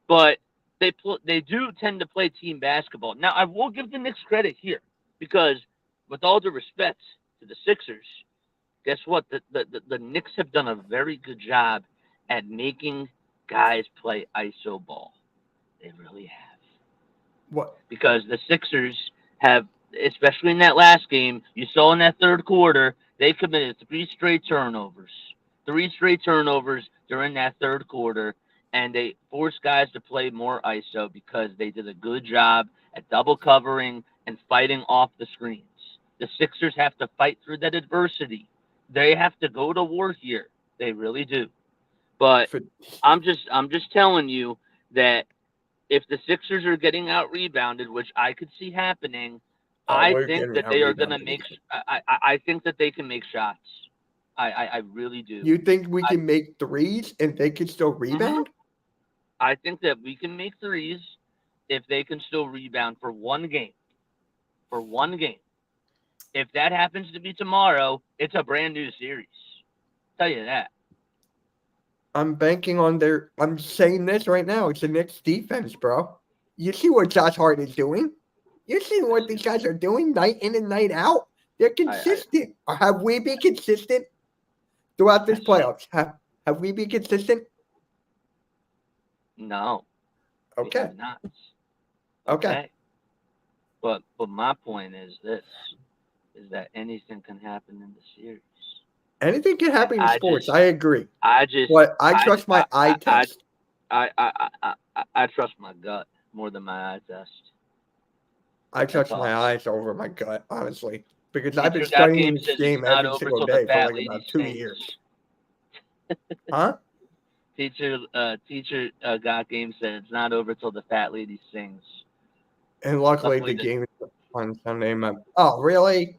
But they do tend to play team basketball. Now, I will give the Knicks credit here because, with all due respect to the Sixers, guess what? The Knicks have done a very good job at making guys play iso ball. They really have. What? Because the Sixers have, especially in that last game, you saw in that third quarter, they committed 3 straight turnovers. 3 straight turnovers during that third quarter, and they forced guys to play more iso because they did a good job at double covering and fighting off the screens. The Sixers have to fight through that adversity. They have to go to war here. They really do. But I'm just telling you that if the Sixers are getting out rebounded, which I could see happening, I think that they are going to make. I think that they can make shots. I really do. You think we can make threes and they can still rebound? I think that we can make threes if they can still rebound for one game. For one game. If that happens to be tomorrow, it's a brand new series. I'll tell you that. I'm banking on I'm saying this right now. It's the Knicks defense, bro. You see what Josh Hart is doing? You see what these guys are doing night in and night out? They're consistent. Have we been consistent throughout this playoffs? Have we been consistent? No. Okay. Not. Okay. But my point is this, is that anything can happen in the series. Anything can happen in sports. I agree. But I trust my eye test. I trust my gut more than my eye test. I trust my eyes over my gut, honestly, because I've been studying this game every single day for about 2 years. Huh? Teacher got game said it's not over till the fat lady sings. And luckily the game is on Sunday. Oh, really?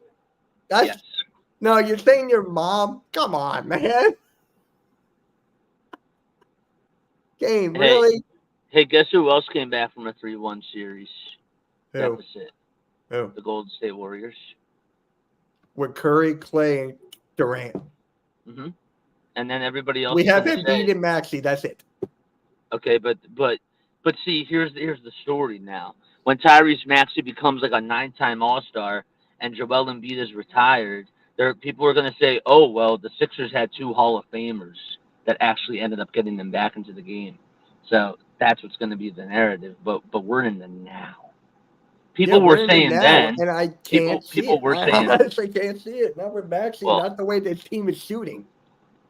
Yes. No, you're saying your mom? Come on, man. Game, really? Hey, guess who else came back from a 3-1 series? Who? Deficit. Who? The Golden State Warriors. With Curry, Clay, and Durant. Mm-hmm. And then everybody else. We have Embiid and Maxey. That's it. Okay, but see, here's the story now. When Tyrese Maxey becomes like a 9-time All-Star and Joel Embiid is retired, People are going to say, "Oh, well, the Sixers had 2 Hall of Famers that actually ended up getting them back into the game." So that's what's going to be the narrative. But we're in the now. Yeah, People we're were in it saying now, then. and I can't see People it. were I saying, honestly can't see it. Not with Maxey, well, not the way this team is shooting.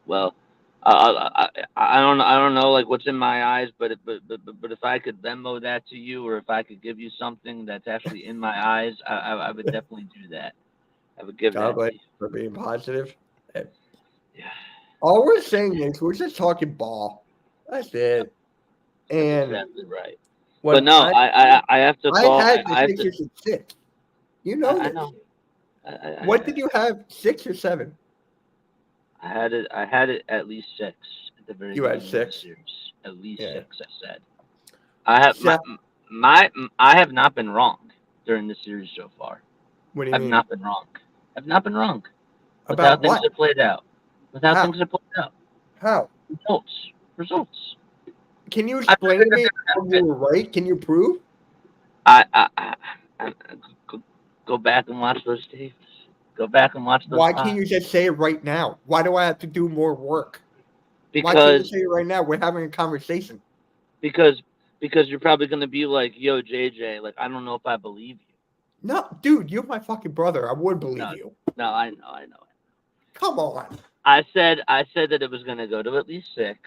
well, I don't know like what's in my eyes, but if I could Venmo that to you, or if I could give you something that's actually in my eyes, I would definitely do that. I would give God that bless to you. you for being positive. Yeah. All we're saying is we're just talking ball. That's it. That's And exactly right. when But no, I have to I call. had the I have to. Sixers at 6. You know I this. know. What did you have? 6 or 7? I had it. I had it at least 6 at the very You had beginning of the 6. series. At least Yeah. 6. I said. I have Yeah. I have not been wrong during the series so far. What do you I've mean? not been wrong. I've not been wrong. With About how things what? have played out. With how How? things have played out. How? Results. Can you I explain to me how you were right? Can you prove? I go back and watch those tapes. Go back and watch those Why can't pods. you just say it right now? Why do I have to do more work? Why can't you Because say it right now? We're having a conversation. because you're probably gonna be like, yo, JJ, like I don't know if I believe you. No, dude, you're my fucking brother. I would believe No, you. no, I know. Come on. I said that it was gonna go to at least 6.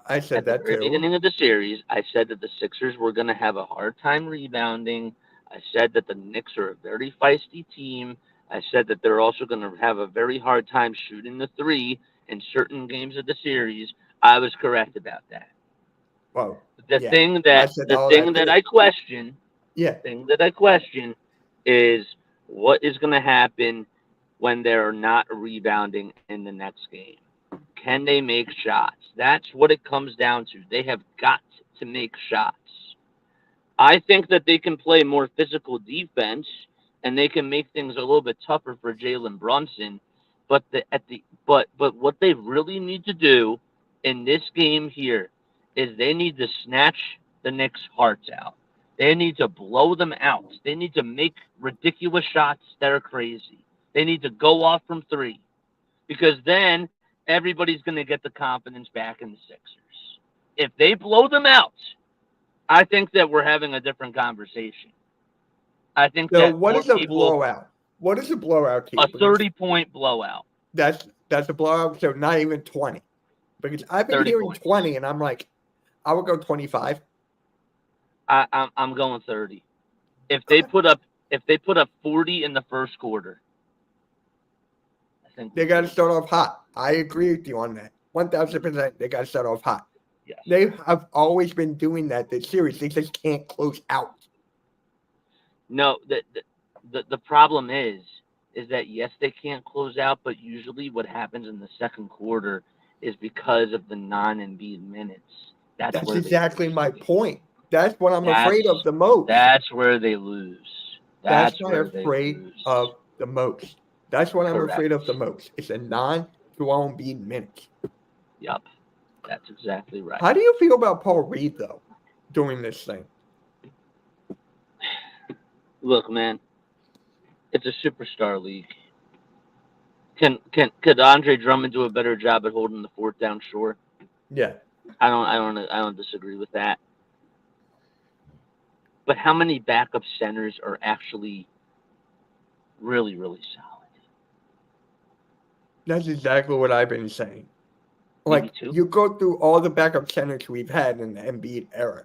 I said At the that very too. beginning of the series, I said that the Sixers were going to have a hard time rebounding. I said that the Knicks are a very feisty team. I said that they're also going to have a very hard time shooting the 3 in certain games of the series. I was correct about that. Whoa. The Yeah. thing I that said all that too. I question, Yeah. is what is going to happen when they're not rebounding in the next game. Can they make shots? That's what it comes down to. They have got to make shots. I think that they can play more physical defense and they can make things a little bit tougher for Jalen Brunson. But what they really need to do in this game here is they need to snatch the Knicks' hearts out. They need to blow them out. They need to make ridiculous shots that are crazy. They need to go off from 3 because then everybody's going to get the confidence back in the Sixers. If they blow them out, I think that we're having a different conversation. I think So that what more is a people, blowout? What is a blowout to you? a Because 30-point blowout, that's a blowout, so not even 20. Because I've been 30 hearing points. 20, and I'm like, I would go 25. I'm going 30. If they put up 40 in the first quarter, I think They got to start off hot. I agree with you on that. 1,000%. They got to start off hot. yes. They have always been doing that this series. They just can't close out. No, the problem is that yes, they can't close out, but usually what happens in the second quarter is because of the non-Embiid minutes. That's where exactly they lose. my point. That's what I'm afraid of the most. That's where they lose. That's That's what I'm where they afraid lose. of the most. That's what I'm Correct. afraid of the most. It's a non-Embiid minutes. Yup. That's exactly right. How do you feel about Paul Reed, though, doing this thing? Look, man, it's a superstar league. Could Andre Drummond do a better job at holding the fort down? Sure. Yeah. I don't disagree with that. But how many backup centers are actually really, really solid? That's exactly what I've been saying. Maybe Like, 2. you go through all the backup centers we've had in the Embiid era.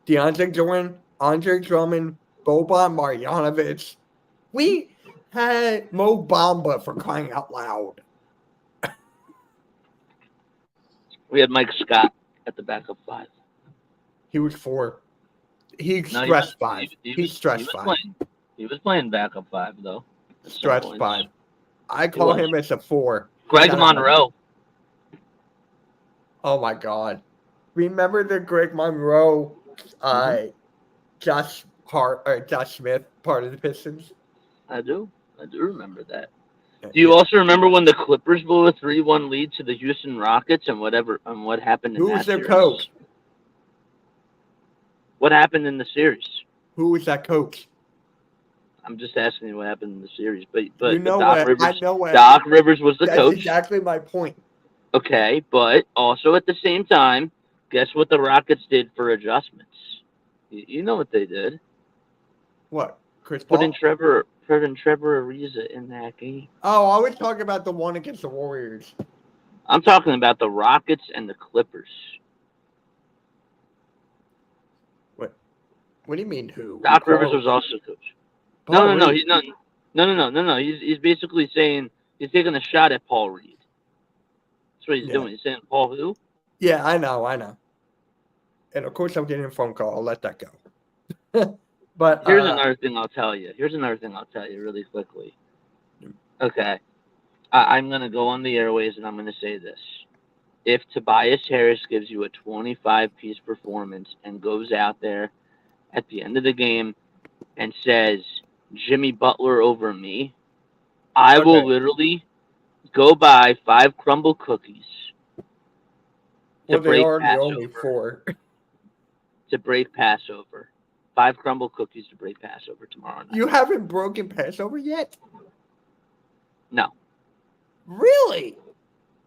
DeAndre Jordan, Andre Drummond, Boban Marjanovic. We had Mo Bamba for crying out loud. We had Mike Scott at the backup 5. He was 4. He No, stressed 5. He stressed 5. He was playing backup 5 though. Stretch 5. I call him as a 4. Greg Monroe. Oh my God! Remember the Greg Monroe, Josh Smith part of the Pistons? I do remember that. Do you also remember when the Clippers blew a 3-1 lead to the Houston Rockets and what happened in Who that was their series? coach? What happened in the series? Who was that coach? I'm just asking you what happened in the series. But You know Doc what? I Rivers, know what. Doc Rivers was the That's coach. exactly my point. Okay, but also at the same time, guess what the Rockets did for adjustments? You know what they did? What? Chris Put in Paul? Trevor Ariza in that game. Oh, I was talking about the one against the Warriors. I'm talking about the Rockets and the Clippers. What do you mean who? Doc Rivers was also coach. Paul No. Reed. No. He's basically saying he's taking a shot at Paul Reed. That's what he's doing. He's saying Paul who? Yeah, I know. And of course, I'm getting a phone call. I'll let that go. But Here's another thing I'll tell you. Really quickly. Okay. I'm going to go on the airways and I'm going to say this. If Tobias Harris gives you a 25-piece performance and goes out there at the end of the game and says, Jimmy Butler over me, I will literally go buy 5 crumble cookies to break Passover. To break Passover. 5 crumble cookies to break Passover tomorrow night. You haven't broken Passover yet? No. Really?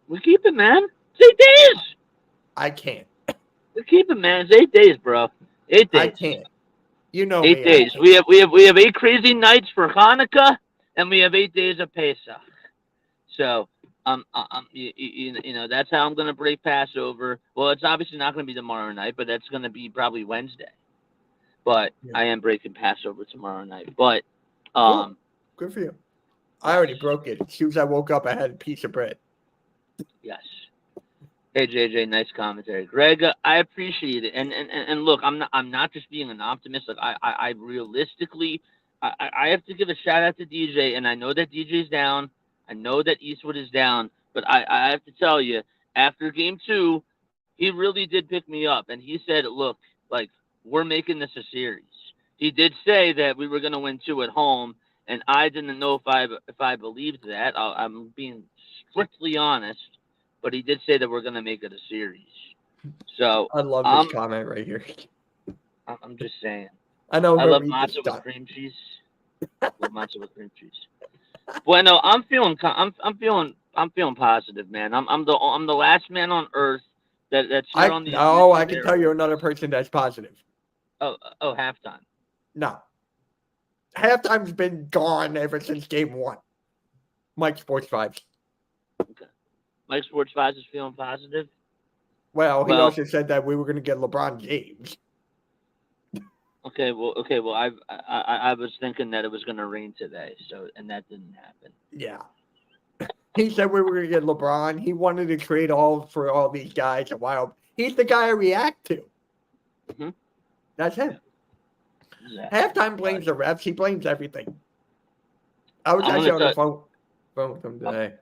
We keep it, man. It's 8 days. I can't. We keep it, man. It's 8 days, bro. 8 days. I can't. You know 8 me. days. We have 8 crazy nights for Hanukkah, and we have 8 days of Pesach. So, you know, that's how I'm gonna break Passover. Well, it's obviously not gonna be tomorrow night, but that's gonna be probably Wednesday. But I am breaking Passover tomorrow night. But cool. Good for you. I already broke it. As soon as I woke up, I had a piece of bread. Yes. Hey JJ, nice commentary. Greg, I appreciate it. And look, I'm not just being an optimist. Like I realistically, I have to give a shout out to DJ, and I know that DJ's down. I know that Eastwood is down, but I have to tell you, after game 2, he really did pick me up, and he said, look, like, we're making this a series. He did say that we were going to win 2 at home, and I didn't know if I believed that. I'm being strictly honest, but he did say that we're going to make it a series. So I love this comment right here. I'm just saying. I know. I love matzo with cream cheese. Bueno, I'm feeling positive, man. I'm the last man on earth that's here on the. I can tell you another person that's positive. Oh, halftime. No. Halftime's been gone ever since game 1. Mike Sports Vibes. Okay. Mike Sports Vibes is feeling positive. Well, he also said that we were going to get LeBron James. Okay. Well, I was thinking that it was going to rain today, and that didn't happen. Yeah. He said we were going to get LeBron. He wanted to trade for all these guys a while. He's the guy I react to. Mm-hmm. That's him. Exactly. Halftime blames the refs. He blames everything. I was actually on the phone with him today.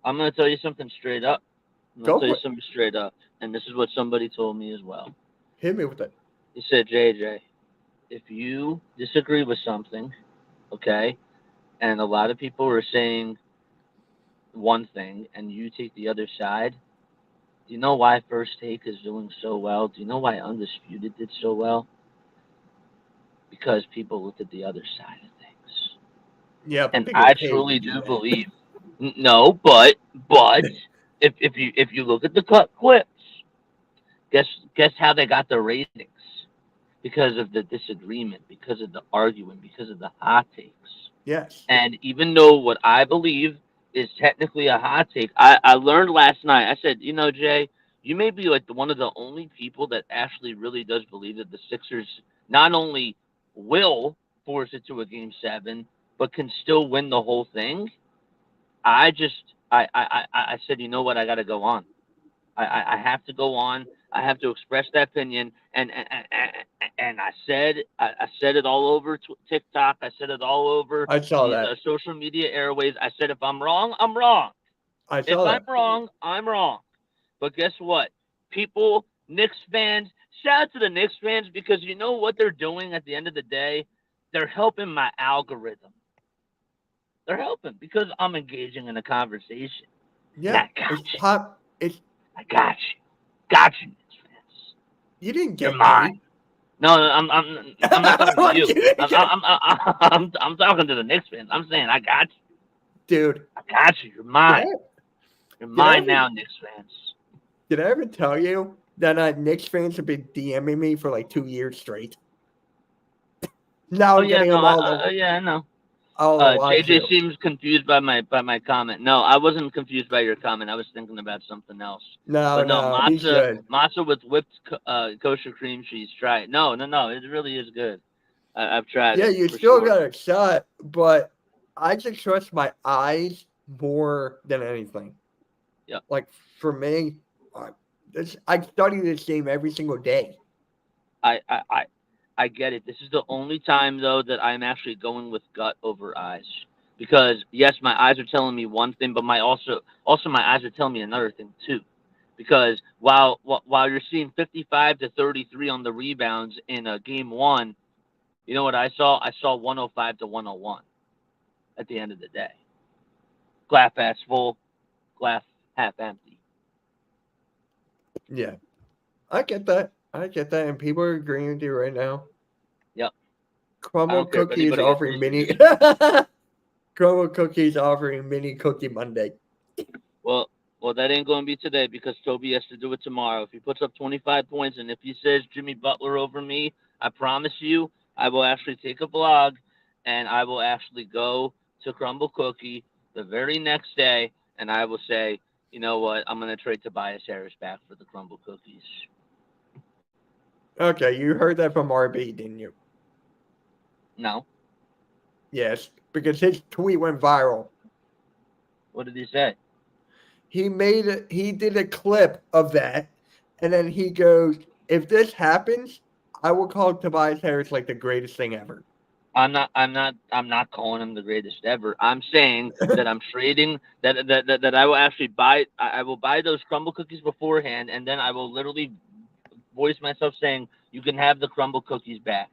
I'm going to tell you something straight up. Straight up. And this is what somebody told me as well. Hit me with it. He said, JJ, if you disagree with something, okay, and a lot of people are saying one thing and you take the other side, do you know why First Take is doing so well? Do you know why Undisputed did so well? Because people looked at the other side of things. Yeah, and I truly do believe. No, but if you look at the clips, guess how they got the ratings? Because of the disagreement, because of the arguing, because of the hot takes. Yes. And even though what I believe is technically a hot take, I learned last night. I said, you know, Jay, you may be like one of the only people that actually really does believe that the Sixers not only will force it to a game 7, but can still win the whole thing. I said, you know what? I got to go on. I have to go on. I have to express that opinion. And I said it all over TikTok. I said it all over social media airways. I said, if I'm wrong, I'm wrong. I'm wrong, I'm wrong. But guess what? People, Knicks fans, shout out to the Knicks fans, because you know what they're doing at the end of the day? They're helping my algorithm. They're helping because I'm engaging in a conversation. Yeah. I got you. Knicks fans. You didn't get mine. No, I'm not talking to you. I'm talking to the Knicks fans. I'm saying I got you. Dude, I got you. You're did I, mine. You're did I mine ever, now, Knicks fans. did I ever tell you that Knicks fans have been DMing me for like 2 years straight? Now Oh I'm yeah, getting no, them yeah, I know. all the watch JJ too. seems confused by my comment. No, I wasn't confused by your comment. I was thinking about something else. No, But no, no, he's good. matzo with whipped kosher cream cheese. Try it. No, it really is good. I've tried Yeah, it you for still sure. got a shot, but I just trust my eyes more than anything. Yep. Like for me, I study this game every single day. I get it. This is the only time though that I'm actually going with gut over eyes. Because yes, my eyes are telling me one thing, but my also my eyes are telling me another thing too. Because while you're seeing 55 to 33 on the rebounds in game one, you know what I saw? I saw 105 to 101 at the end of the day. Glass half full, glass half empty. Yeah, I get that. I get that, and people are agreeing with you right now. Yep. I Crumble don't care if Cookie is anybody offering agrees with mini. you. Crumble Cookie is offering mini Cookie Monday. Well, that ain't going to be today because Toby has to do it tomorrow. If he puts up 25 points and if he says Jimmy Butler over me, I promise you, I will actually take a vlog and I will actually go to Crumble Cookie the very next day and I will say, you know what, I'm going to trade Tobias Harris back for the Crumble Cookies. Okay, you heard that from RB, didn't you? No. Yes, because his tweet went viral. What did he say? He did a clip of that, and then he goes, "If this happens, I will call Tobias Harris like the greatest thing ever." I'm not calling him the greatest ever. I'm saying that I'm trading that I will actually buy I will buy those crumble cookies beforehand and then I will literally voice myself saying you can have the crumble cookies back.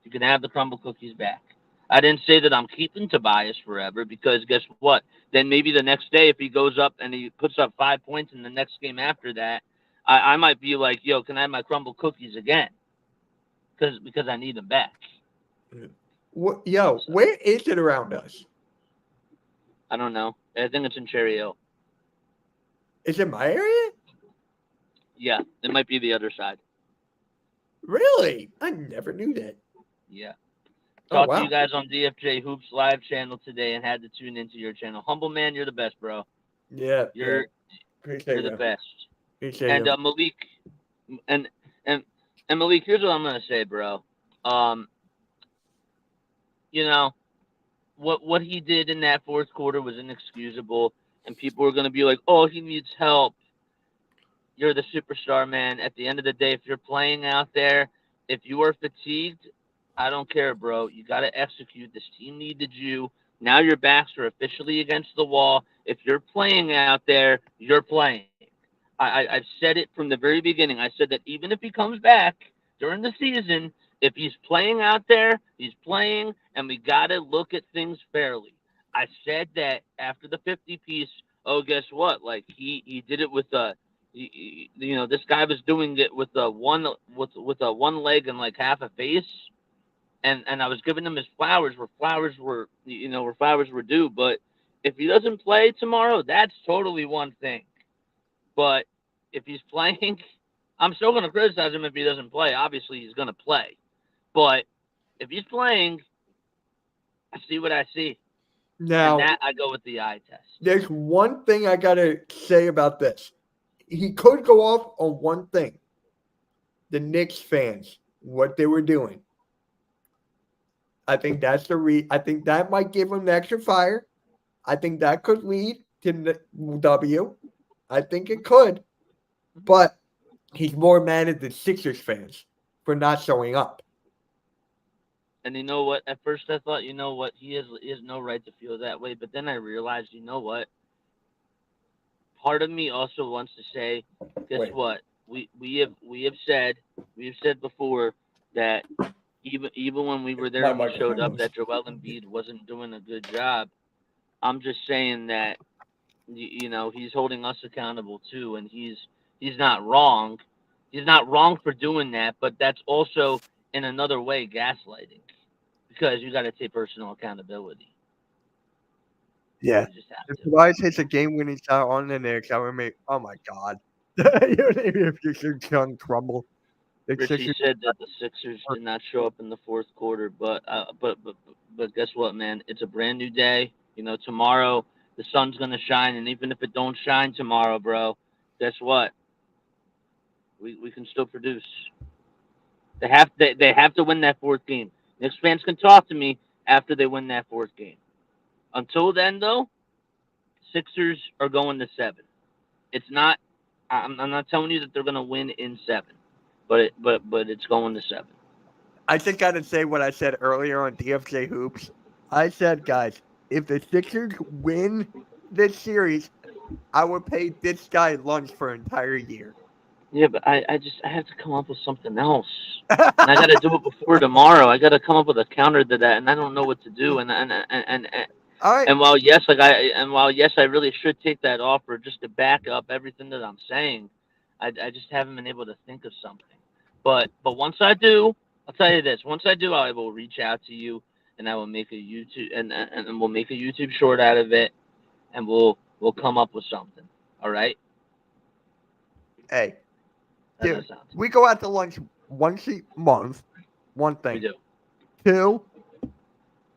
You can have the crumble cookies back. I didn't say that I'm keeping Tobias forever because guess what? Then maybe the next day if he goes up and he puts up 5 points in the next game after that, I might be like, yo, can I have my crumble cookies again? Because I need them back. Yo, where is it around us? I don't know. I think it's in Cherry Hill. Is it my area? Yeah, it might be the other side. Really? I never knew that. Yeah. Oh, Talked to wow. you guys on DFJ Hoops live channel today and had to tune into your channel. Humble man, you're the best, bro. Yeah. You're Appreciate the you. best. Appreciate And you. Malik and Malik, here's what I'm gonna say, bro. You know, what he did in that fourth quarter was inexcusable and people are gonna be like, oh, he needs help. You're the superstar, man. At the end of the day, if you're playing out there, if you are fatigued, I don't care, bro. You got to execute. This team needed you. Now your backs are officially against the wall. If you're playing out there, you're playing. I've said it from the very beginning. I said that even if he comes back during the season, if he's playing out there, he's playing, and we got to look at things fairly. I said that after the 50 piece, oh, guess what? Like, he did it with this guy was doing it with a one leg and like half a face, and I was giving him his flowers where flowers were due. But if he doesn't play tomorrow, that's totally one thing. But if he's playing, I'm still going to criticize him if he doesn't play. Obviously, he's going to play. But if he's playing, I see what I see. Now, And that I go with the eye test. there's one thing I got to say about this. He could go off on one thing. The Knicks fans, what they were doing. I think that's I think that might give him the extra fire. I think that could lead to the W. I think it could. But he's more mad at the Sixers fans for not showing up. And you know what? At first, I thought, you know what, he has no right to feel that way. But then I realized, you know what? Part of me also wants to say, guess what? We have said before that even when we were there and we showed up, that Joel Embiid wasn't doing a good job. I'm just saying that he's holding us accountable too, and he's not wrong. He's not wrong for doing that, but that's also in another way gaslighting because you got to take personal accountability. Yeah. You just have If to. Tobias hits a game-winning shot on the Knicks, I would make. Oh my God! If you should crumble. The Richie Sixers said that the Sixers did not show up in the fourth quarter, but guess what, man? It's a brand new day. You know, tomorrow the sun's gonna shine, and even if it don't shine tomorrow, bro, guess what? We can still produce. They have to win that fourth game. Knicks fans can talk to me after they win that fourth game. Until then, though, Sixers are going to 7. It's not. I'm not telling you that they're gonna win in 7, but it's going to 7. I just got to say what I said earlier on DFJ Hoops. I said, guys, if the Sixers win this series, I would pay this guy lunch for an entire year. Yeah, but I have to come up with something else, and I got to do it before tomorrow. I got to come up with a counter to that, and I don't know what to do. All right. And while yes, I really should take that offer just to back up everything that I'm saying. I just haven't been able to think of something. But once I do, I'll tell you this. Once I do, I will reach out to you, and I will make a YouTube and we'll make a YouTube short out of it, and we'll come up with something. All right. Hey, How does dude, that sound? we go out to lunch once a month. One We thing. do. 2,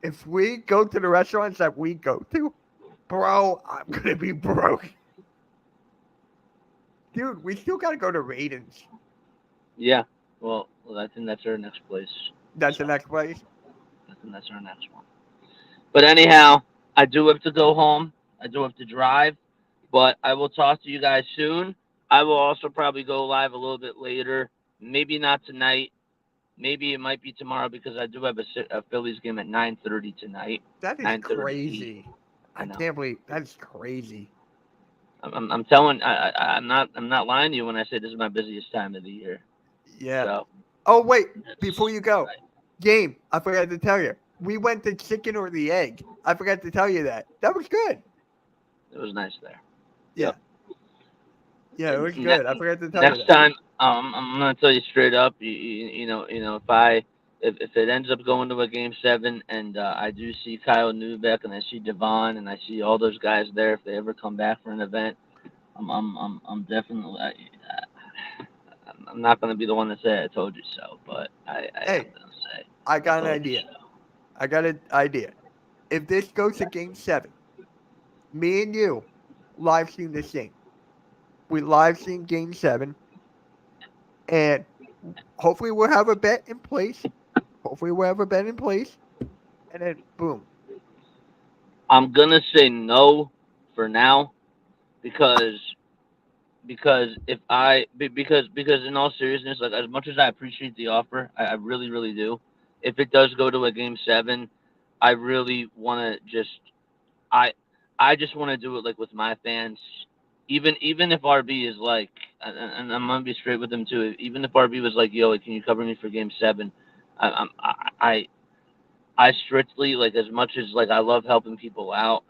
if we go to the restaurants that we go to, bro, I'm going to be broke. Dude, we still got to go to Raiden's. Yeah. Well, I think that's our next place. That's the next place. I think that's our next one. But anyhow, I do have to go home. I do have to drive. But I will talk to you guys soon. I will also probably go live a little bit later. Maybe not tonight. Maybe it might be tomorrow because I do have a Phillies game at 9:30 tonight. That is 9:30. crazy. I know. can't believe that's crazy. I'm telling. I'm not lying to you when I say this is my busiest time of the year. Yeah. So, Oh, wait. Before you go, right. game, I forgot to tell you. We went to chicken or the egg. I forgot to tell you that. That was good. It was nice there. Yeah. Yep. Yeah, it was good. I forgot to tell you Next that. time, I'm gonna tell you straight up. You know, if it ends up going to a game 7, and I do see Kyle Neubeck and I see Devon and I see all those guys there, if they ever come back for an event, I'm definitely. I'm not gonna be the one to say I told you so, but I am gonna say. I got an idea. I got an idea. If this goes to game 7, me and you live stream this game. We live stream game 7, and hopefully we'll have a bet in place. And then boom. I'm gonna say no for now because if because in all seriousness, like as much as I appreciate the offer, I really really do. If it does go to a game 7, I really want to just I just want to do it like with my fans. Even if RB is like, and I'm gonna be straight with him too. Even if RB was like, "Yo, can you cover me for game 7?" I strictly like as much as like I love helping people out.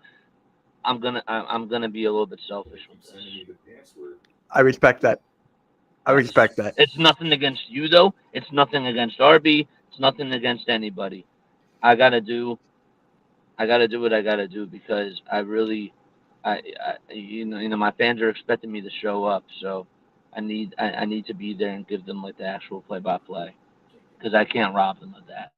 I'm gonna be a little bit selfish with this. I respect that. It's nothing against you though. It's nothing against RB. It's nothing against anybody. I gotta do what I gotta do because I really, you know, my fans are expecting me to show up, so I need to be there and give them like the actual play-by-play because I can't rob them of that.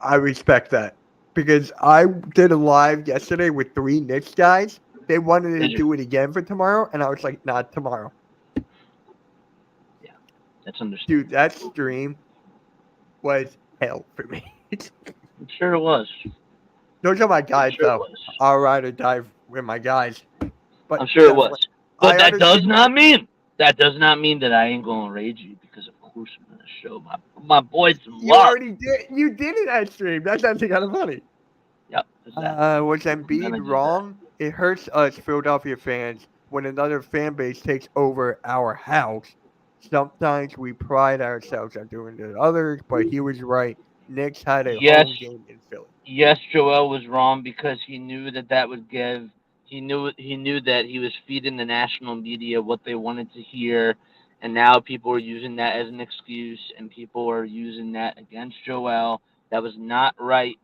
I respect that because I did a live yesterday with 3 Knicks guys. They wanted to do it again for tomorrow, and I was like, not tomorrow. Yeah, that's understandable. Dude, that stream was hell for me. I'm sure it was. Those are my guys, though. I'll ride or die with my guys. But I'm sure it was. But that does not mean that I ain't gonna rage you because of course I'm gonna show my boys some love. You already did. You did it that stream. That's actually kind of funny. Yep. Was Embiid wrong? It hurts us Philadelphia fans when another fan base takes over our house. Sometimes we pride ourselves on doing it to others, but he was right. Knicks had a home game in Philly. Yes, Joel was wrong because he knew that would give. He knew that he was feeding the national media what they wanted to hear, And now people are using that as an excuse, and people are using that against Joel. That was not right.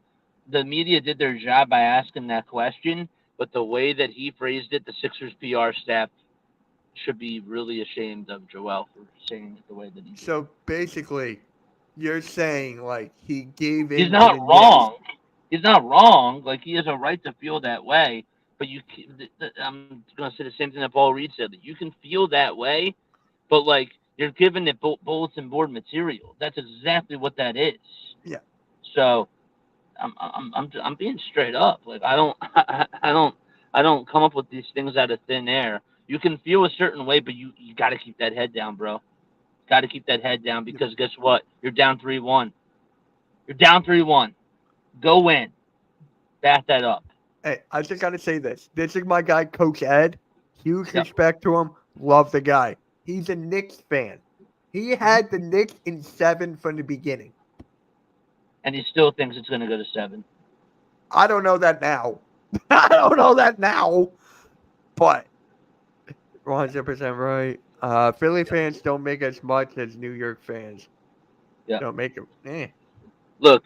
The media did their job by asking that question, but the way that he phrased it, the Sixers PR staff should be really ashamed of Joel for saying it the way that he did. So basically, you're saying like he gave He's in to not the wrong. He's not wrong. Like, he has a right to feel that way. But I'm going to say the same thing that Paul Reed said. That you can feel that way, but like you're giving it bulletin board material. That's exactly what that is. Yeah. So I'm being straight up. Like, I don't come up with these things out of thin air. You can feel a certain way, but you got to keep that head down, bro. Got to keep that head down, because guess what? You're down 3-1. You're down 3-1. Go win. Back that up. Hey, I just got to say this. This is my guy, Coach Ed. Huge Yep. respect to him. Love the guy. He's a Knicks fan. He had the Knicks in 7 from the beginning. And he still thinks it's going to go to 7. I don't know that now. I don't know that now. But 100% right. Philly fans don't make as much as New York fans. Yeah. Don't make it. Look,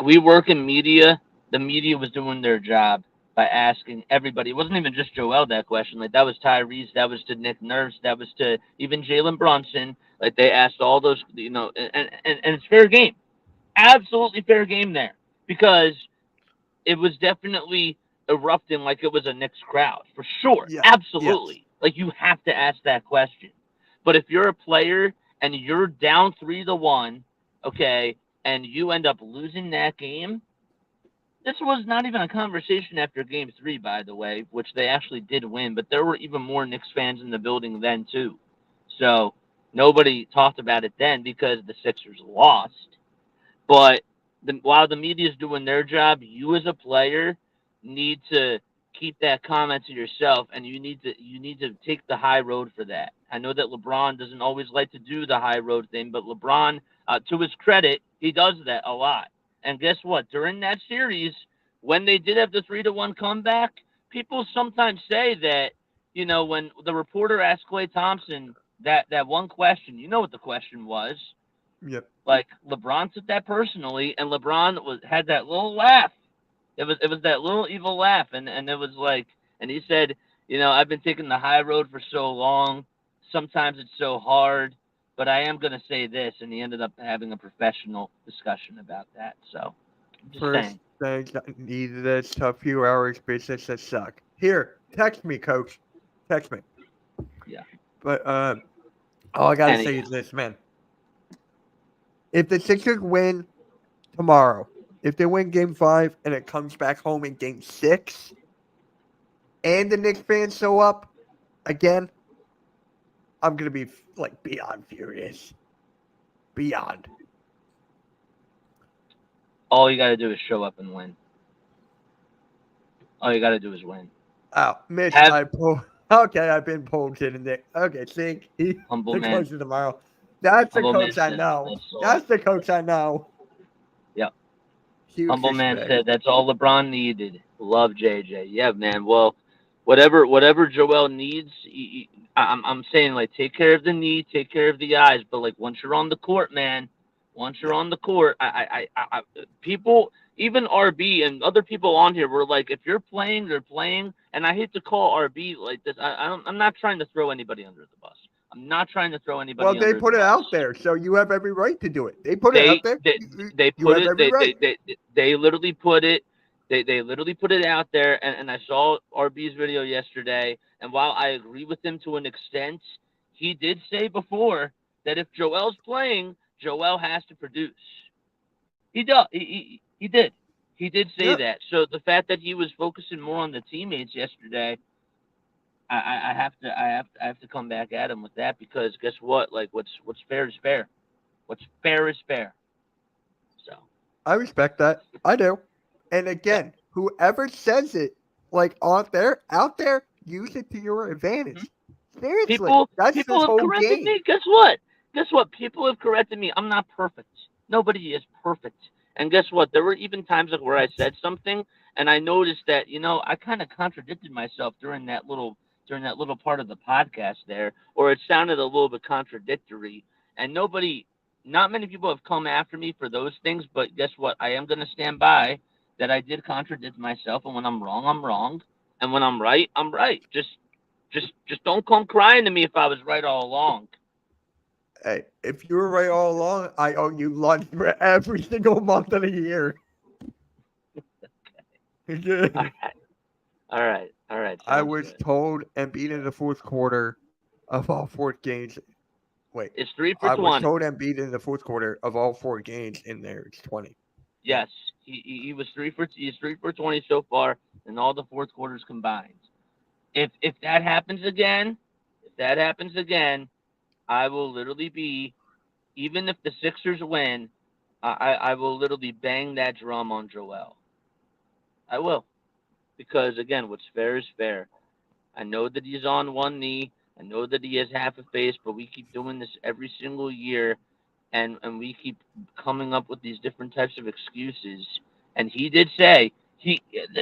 we work in media. The media was doing their job by asking everybody. It wasn't even just Joel that question. Like, that was Tyrese, that was to Nick Nurse, that was to even Jalen Brunson. Like, they asked all those, and it's fair game. Absolutely fair game there, because it was definitely erupting like it was a Knicks crowd, for sure. Yeah. Absolutely. Yes. Like, you have to ask that question. But if you're a player and you're down 3-1, okay, and you end up losing that game, this was not even a conversation after Game 3, by the way, which they actually did win, but there were even more Knicks fans in the building then, too. So nobody talked about it then because the Sixers lost. But while the media is doing their job, you as a player need to keep that comment to yourself, and you need to take the high road for that. I know that LeBron doesn't always like to do the high road thing, but LeBron, to his credit, he does that a lot. And guess what? During that series, when they did have the 3-1 comeback, people sometimes say that, when the reporter asked Klay Thompson that one question, you know what the question was? Yep. Like, LeBron took that personally, and LeBron had that little laugh. It was that little evil laugh, and it was like, and he said, I've been taking the high road for so long. Sometimes it's so hard, but I am going to say this, and he ended up having a professional discussion about that. So, I'm just First saying. thing I needed this tough few hours business that suck. Here, text me, coach. Text me. Yeah. But all I gotta say is this, man. If the Sixers win tomorrow, if they win Game 5 and it comes back home in Game 6, and the Knicks fans show up again, I'm gonna be like beyond furious. Beyond. All you got to do is show up and win. All you got to do is win. Oh, Mitch, okay, I've been pulled to the Knicks. Okay, see, Humble the man. coach of tomorrow. That's the Humble coach I man know. said, That's the coach I know. Yep. Huge Humble man respect. said that's all LeBron needed. Love JJ. Yeah, man. Well, whatever Joel needs, I'm saying, like, take care of the knee, take care of the eyes, but like, once you're on the court, man, once you're on the court, people, even RB and other people on here were like, if you're playing, you're playing. And I hate to call RB like this. I'm not trying to throw anybody under the bus. I'm not trying to throw anybody. Well, they put it out there, so you have every right to do it. They put it out there. They literally put it. They literally put it out there, and I saw RB's video yesterday. And while I agree with him to an extent, he did say before that if Joel's playing, Joel has to produce. He does. He did. He did say that. So the fact that he was focusing more on the teammates yesterday, I have to come back at him with that, because guess what? Like, what's fair is fair. What's fair is fair. So I respect that. I do. And again, whoever says it, like out there, use it to your advantage. Mm-hmm. Seriously, that's people this have whole corrected game. me. Guess what? People have corrected me. I'm not perfect. Nobody is perfect. And guess what? There were even times where I said something, and I noticed that I kind of contradicted myself during that little during that little part of the podcast there, or it sounded a little bit contradictory. And not many people have come after me for those things, but guess what? I am going to stand by that I did contradict myself, and when I'm wrong, I'm wrong, and when I'm right, I'm right. Just don't come crying to me if I was right all along. Hey, if you were right all along, I owe you lunch for every single month of the year. All right. I Sounds was good. told Embiid in the fourth quarter of all 4 games. Wait, It's 3 for I was 20. told Embiid in the fourth quarter of all 4 games in there. It's 20. Yes, he was 3 for 20 so far in all the fourth quarters combined. If that happens again, I will literally be, even if the Sixers win, I will literally bang that drum on Joel. I will, because again, what's fair is fair. I know that he's on one knee. I know that he has half a face, but we keep doing this every single year, and we keep coming up with these different types of excuses. And he did say,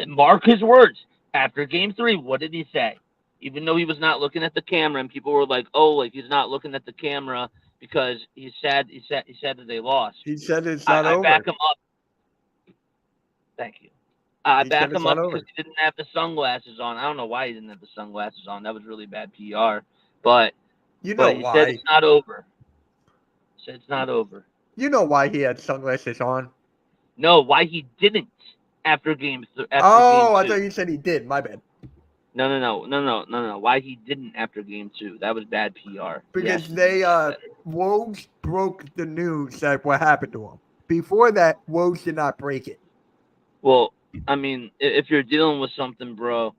mark his words, after game 3, what did he say? Even though he was not looking at the camera, and people were like, "Oh, like he's not looking at the camera because he's sad." He said that they lost. He said it's not I over. back him up. Thank you. I He back said it's him up not because over. he didn't have the sunglasses on. I don't know why he didn't have the sunglasses on. That was really bad PR. But You know he said why? it's not over. He said it's not over. You know why he had sunglasses on? No, why he didn't after game Oh, I 2. thought you said he did. My bad. No. Why he didn't after game 2? That was bad PR. Because Yes, they Woj broke the news that what happened to him. Before that, Woj did not break it. Well, I mean, if you're dealing with something, bro,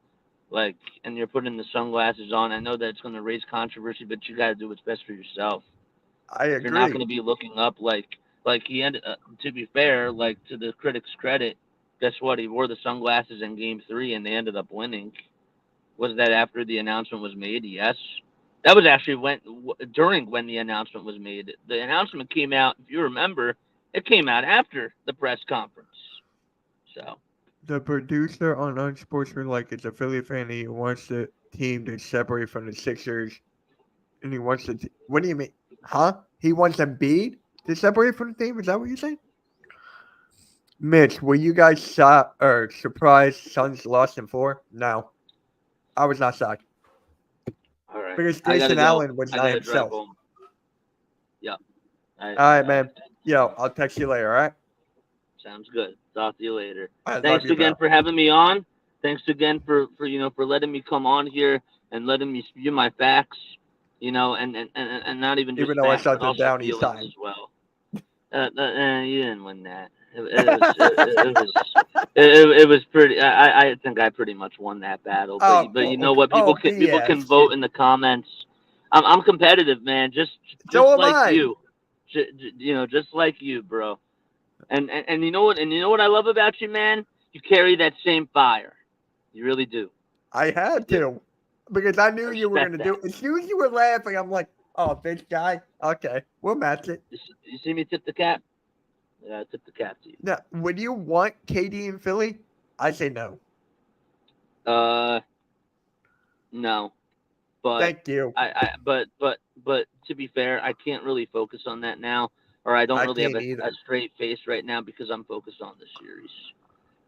like, and you're putting the sunglasses on, I know that it's going to raise controversy, but you got to do what's best for yourself. I If you're not going agree. to be looking up like he ended. To be fair, like to the critics' credit, guess what? He wore the sunglasses in game 3, and they ended up winning. Was that after the announcement was made? Yes. That was actually during when the announcement was made. The announcement came out, if you remember, it came out after the press conference. So The producer on Unsportsmanlike is a Philly fan. He wants the team to separate from the Sixers. And he wants to. What do you mean? Huh? He wants Embiid to separate from the team? Is that what you're saying? Mitch, were you guys shocked or surprised Suns lost in 4? No. I was not shocked. all right, Because I gotta Jason go. Allen was I not gotta drive himself. home. Yep. All right, man. Yo, I'll text you later, all right? Sounds good. Talk to you later. I love Thanks you, again bro. for having me on. Thanks again for letting me come on here and letting me spew my facts, and not even just Even though I facts, shut but them also down each feelings time. as well. You didn't win that. It was pretty. I think I pretty much won that battle. But you know okay. what? People can BS. vote in the comments. I'm competitive, man. Just So am like I. you. Just like you, bro. And you know what? And you know what I love about you, man? You carry that same fire. You really do. I had to. Because I knew you were going Respect to that. do it. As soon as you were laughing, I'm like, oh, this guy? Okay. We'll match it. You see me tip the cap? Yeah, I tip the cap to you. Now, would you want KD in Philly? I say no. No. But Thank you. but to be fair, I can't really focus on that now, or I don't I really have can't a either. straight face right now because I'm focused on the series.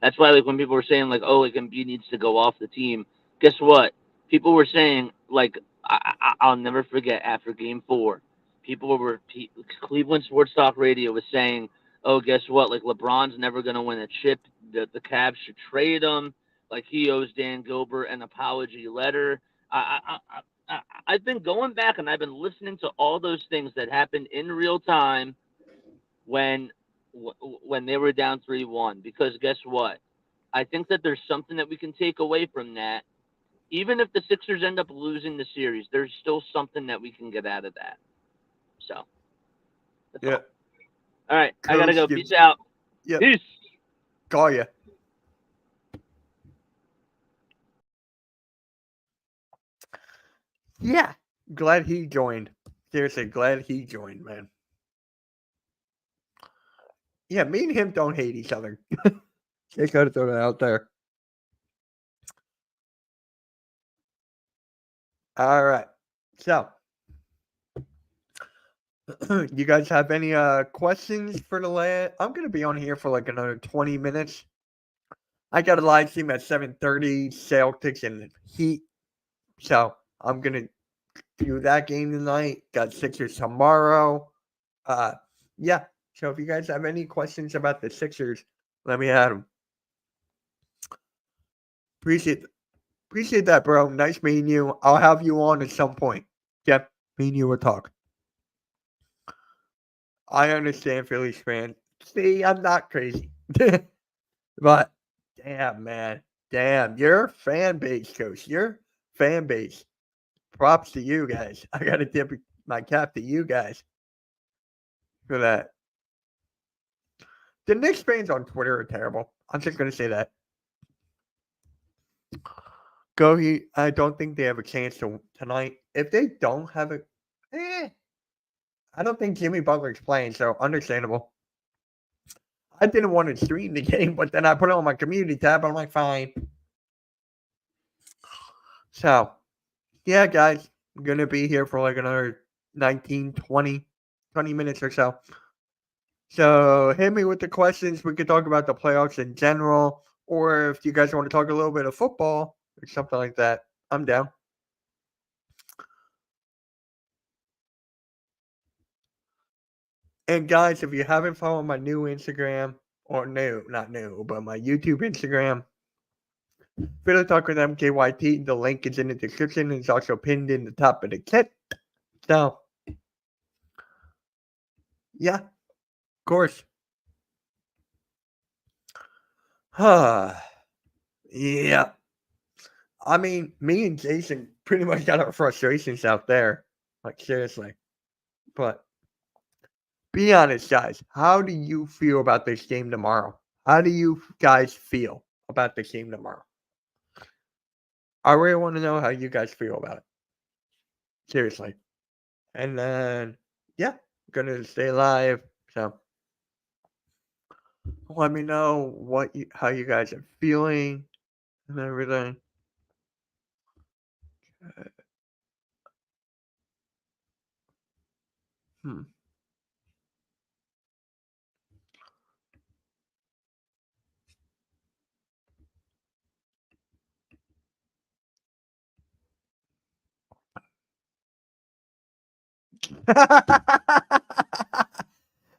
That's why, like, when people were saying like, "Oh, like Embiid needs to go off the team," guess what? People were saying like, I'll never forget after Game 4, Cleveland Sports Talk Radio was saying, "Oh, guess what? Like LeBron's never gonna win a chip. The Cavs should trade him. Like he owes Dan Gilbert an apology letter." I've been going back and I've been listening to all those things that happened in real time when they were down 3-1. Because guess what? I think that there's something that we can take away from that. Even if the Sixers end up losing the series, there's still something that we can get out of that. So, that's Yeah. all right. I gotta go. Coach, Peace out. Yep. Peace. Call you. Yeah. Glad he joined. Seriously, glad he joined, man. Yeah, me and him don't hate each other. Just gotta throw that out there. All right. So, you guys have any questions for the lad? I'm gonna be on here for like another 20 minutes. I got a live stream at 7:30, Celtics and Heat. So I'm gonna do that game tonight. Got Sixers tomorrow. Yeah. So if you guys have any questions about the Sixers, let me have them. Appreciate that, bro. Nice meeting you. I'll have you on at some point. Yep, me and you will talk. I understand, Phillies fan. See, I'm not crazy. But damn, man. Damn, your fan base, coach. Your fan base. Props to you guys. I gotta tip my cap to you guys for that. The Knicks fans on Twitter are terrible. I'm just gonna say that. Go Heat. I don't think they have a chance tonight. If they don't have a, I don't think Jimmy Butler's playing, so understandable. I didn't want to stream the game, but then I put it on my community tab. I'm like, fine. So, yeah, guys, I'm going to be here for like another 19, 20 minutes or so. So, hit me with the questions. We could talk about the playoffs in general, or if you guys want to talk a little bit of football or something like that, I'm down. And guys, if you haven't followed my new Instagram, or not new, but my YouTube Instagram, Phila Talk with MKYT, the link is in the description. It's also pinned in the top of the kit. So, yeah, of course. Yeah. I mean, me and Jason pretty much got our frustrations out there. Like, seriously. But be honest, guys. How do you feel about this game tomorrow? How do you guys feel about this game tomorrow? I really want to know how you guys feel about it. Seriously. And then, yeah, I'm going to stay live. So, let me know how you guys are feeling and everything. Hmm.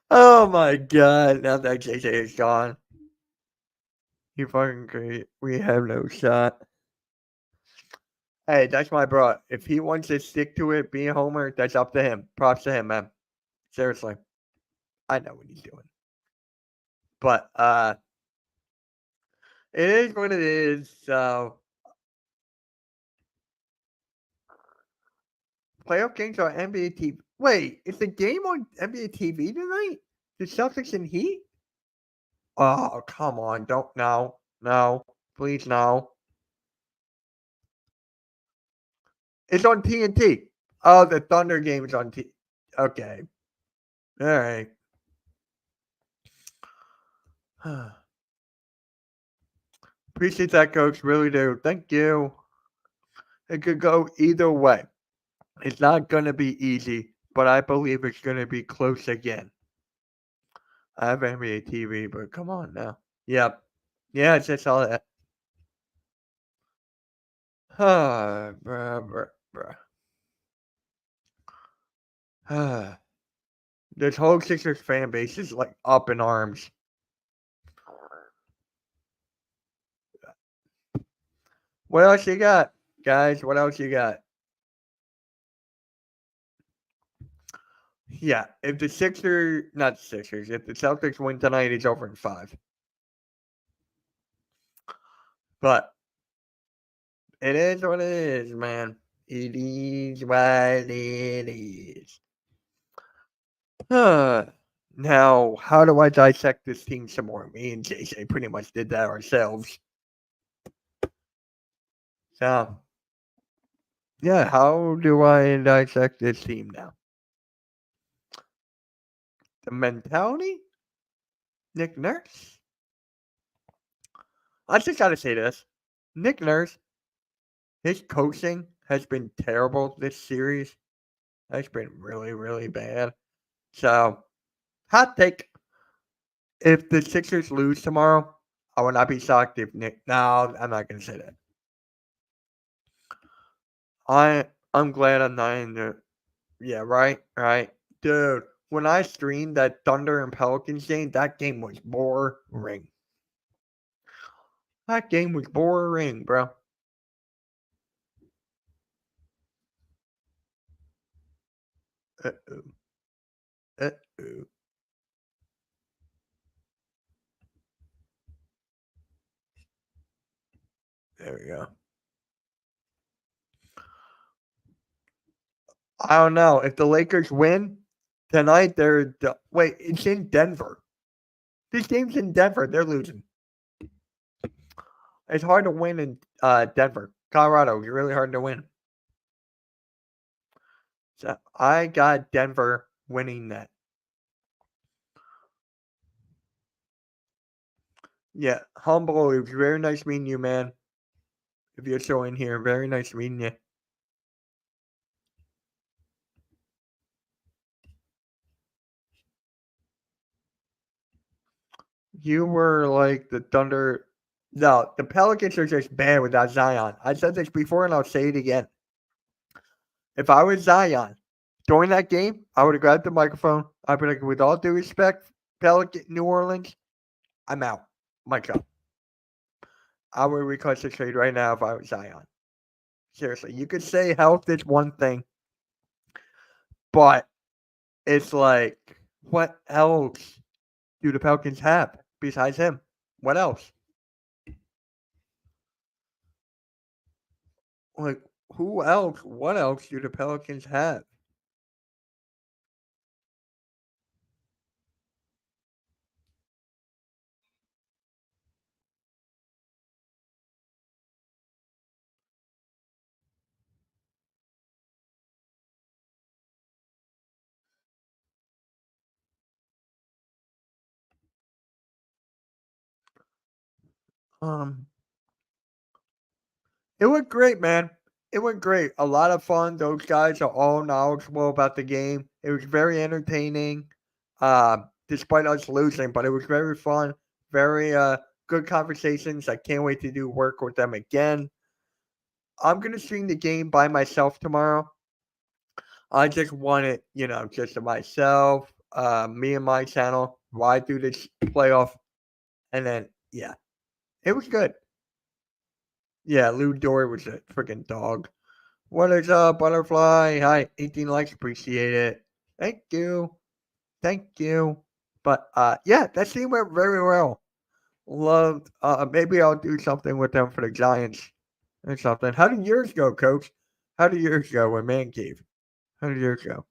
Oh my god! Now that JJ is gone, you fucking great. We have no shot. Hey, that's my bro. If he wants to stick to it, be a homer, that's up to him. Props to him, man. Seriously, I know what he's doing. But it is what it is. So playoff games on NBA TV. Wait, is the game on NBA TV tonight? The Celtics and Heat? Oh, come on. Don't. No. Please, no. It's on TNT. Oh, the Thunder game is on T. Okay. All right. Appreciate that, coach. Really do. Thank you. It could go either way. It's not going to be easy, but I believe it's going to be close again. I have NBA TV, but come on now. Yep. Yeah, it's just all that. Bruh. This whole Sixers fan base is like up in arms. What else you got, guys? What else you got? Yeah, if the not the Sixers, if the Celtics win tonight, it's over in 5. But it is what it is, man. It is what it is. Now, how do I dissect this team some more? Me and JJ pretty much did that ourselves. So, yeah, how do I dissect this team now? The mentality? Nick Nurse? I just gotta say this. Nick Nurse, his coaching has been terrible this series. Has been really, really bad. So, hot take. If the Sixers lose tomorrow, I will not be shocked if Nick. No, I'm not going to say that. I'm glad I'm not in the. Yeah, right. Dude, when I streamed that Thunder and Pelicans game, that game was boring. That game was boring, bro. Uh-oh. Uh-oh. There we go. I don't know. If the Lakers win tonight, wait, it's in Denver. This game's in Denver. They're losing. It's hard to win in Denver. Colorado, you're really hard to win. So I got Denver winning that. Yeah, humble. It was very nice meeting you, man. If you're still in here, very nice meeting you. You were like the Thunder. No, the Pelicans are just bad without Zion. I said this before and I'll say it again. If I was Zion during that game, I would have grabbed the microphone. I'd be like, with all due respect, Pelican, New Orleans, I'm out. Mic up. I would request a trade right now if I was Zion. Seriously, you could say health is one thing, but it's like, what else do the Pelicans have besides him? What else? Like, who else? What else do the Pelicans have? It went great, man. It went great. A lot of fun. Those guys are all knowledgeable about the game. It was very entertaining, despite us losing, but it was very fun. Very good conversations. I can't wait to do work with them again. I'm gonna stream the game by myself tomorrow. I just want it, just to myself, me and my channel, ride through this playoff, and then yeah, it was good. Yeah, Lou Dory was a freaking dog. What is up, Butterfly? Hi, 18 likes, appreciate it. Thank you. But yeah, that scene went very well. Loved. Maybe I'll do something with them for the Giants or something. How did yours go, Coach? How did yours go with Man Cave? How did yours go?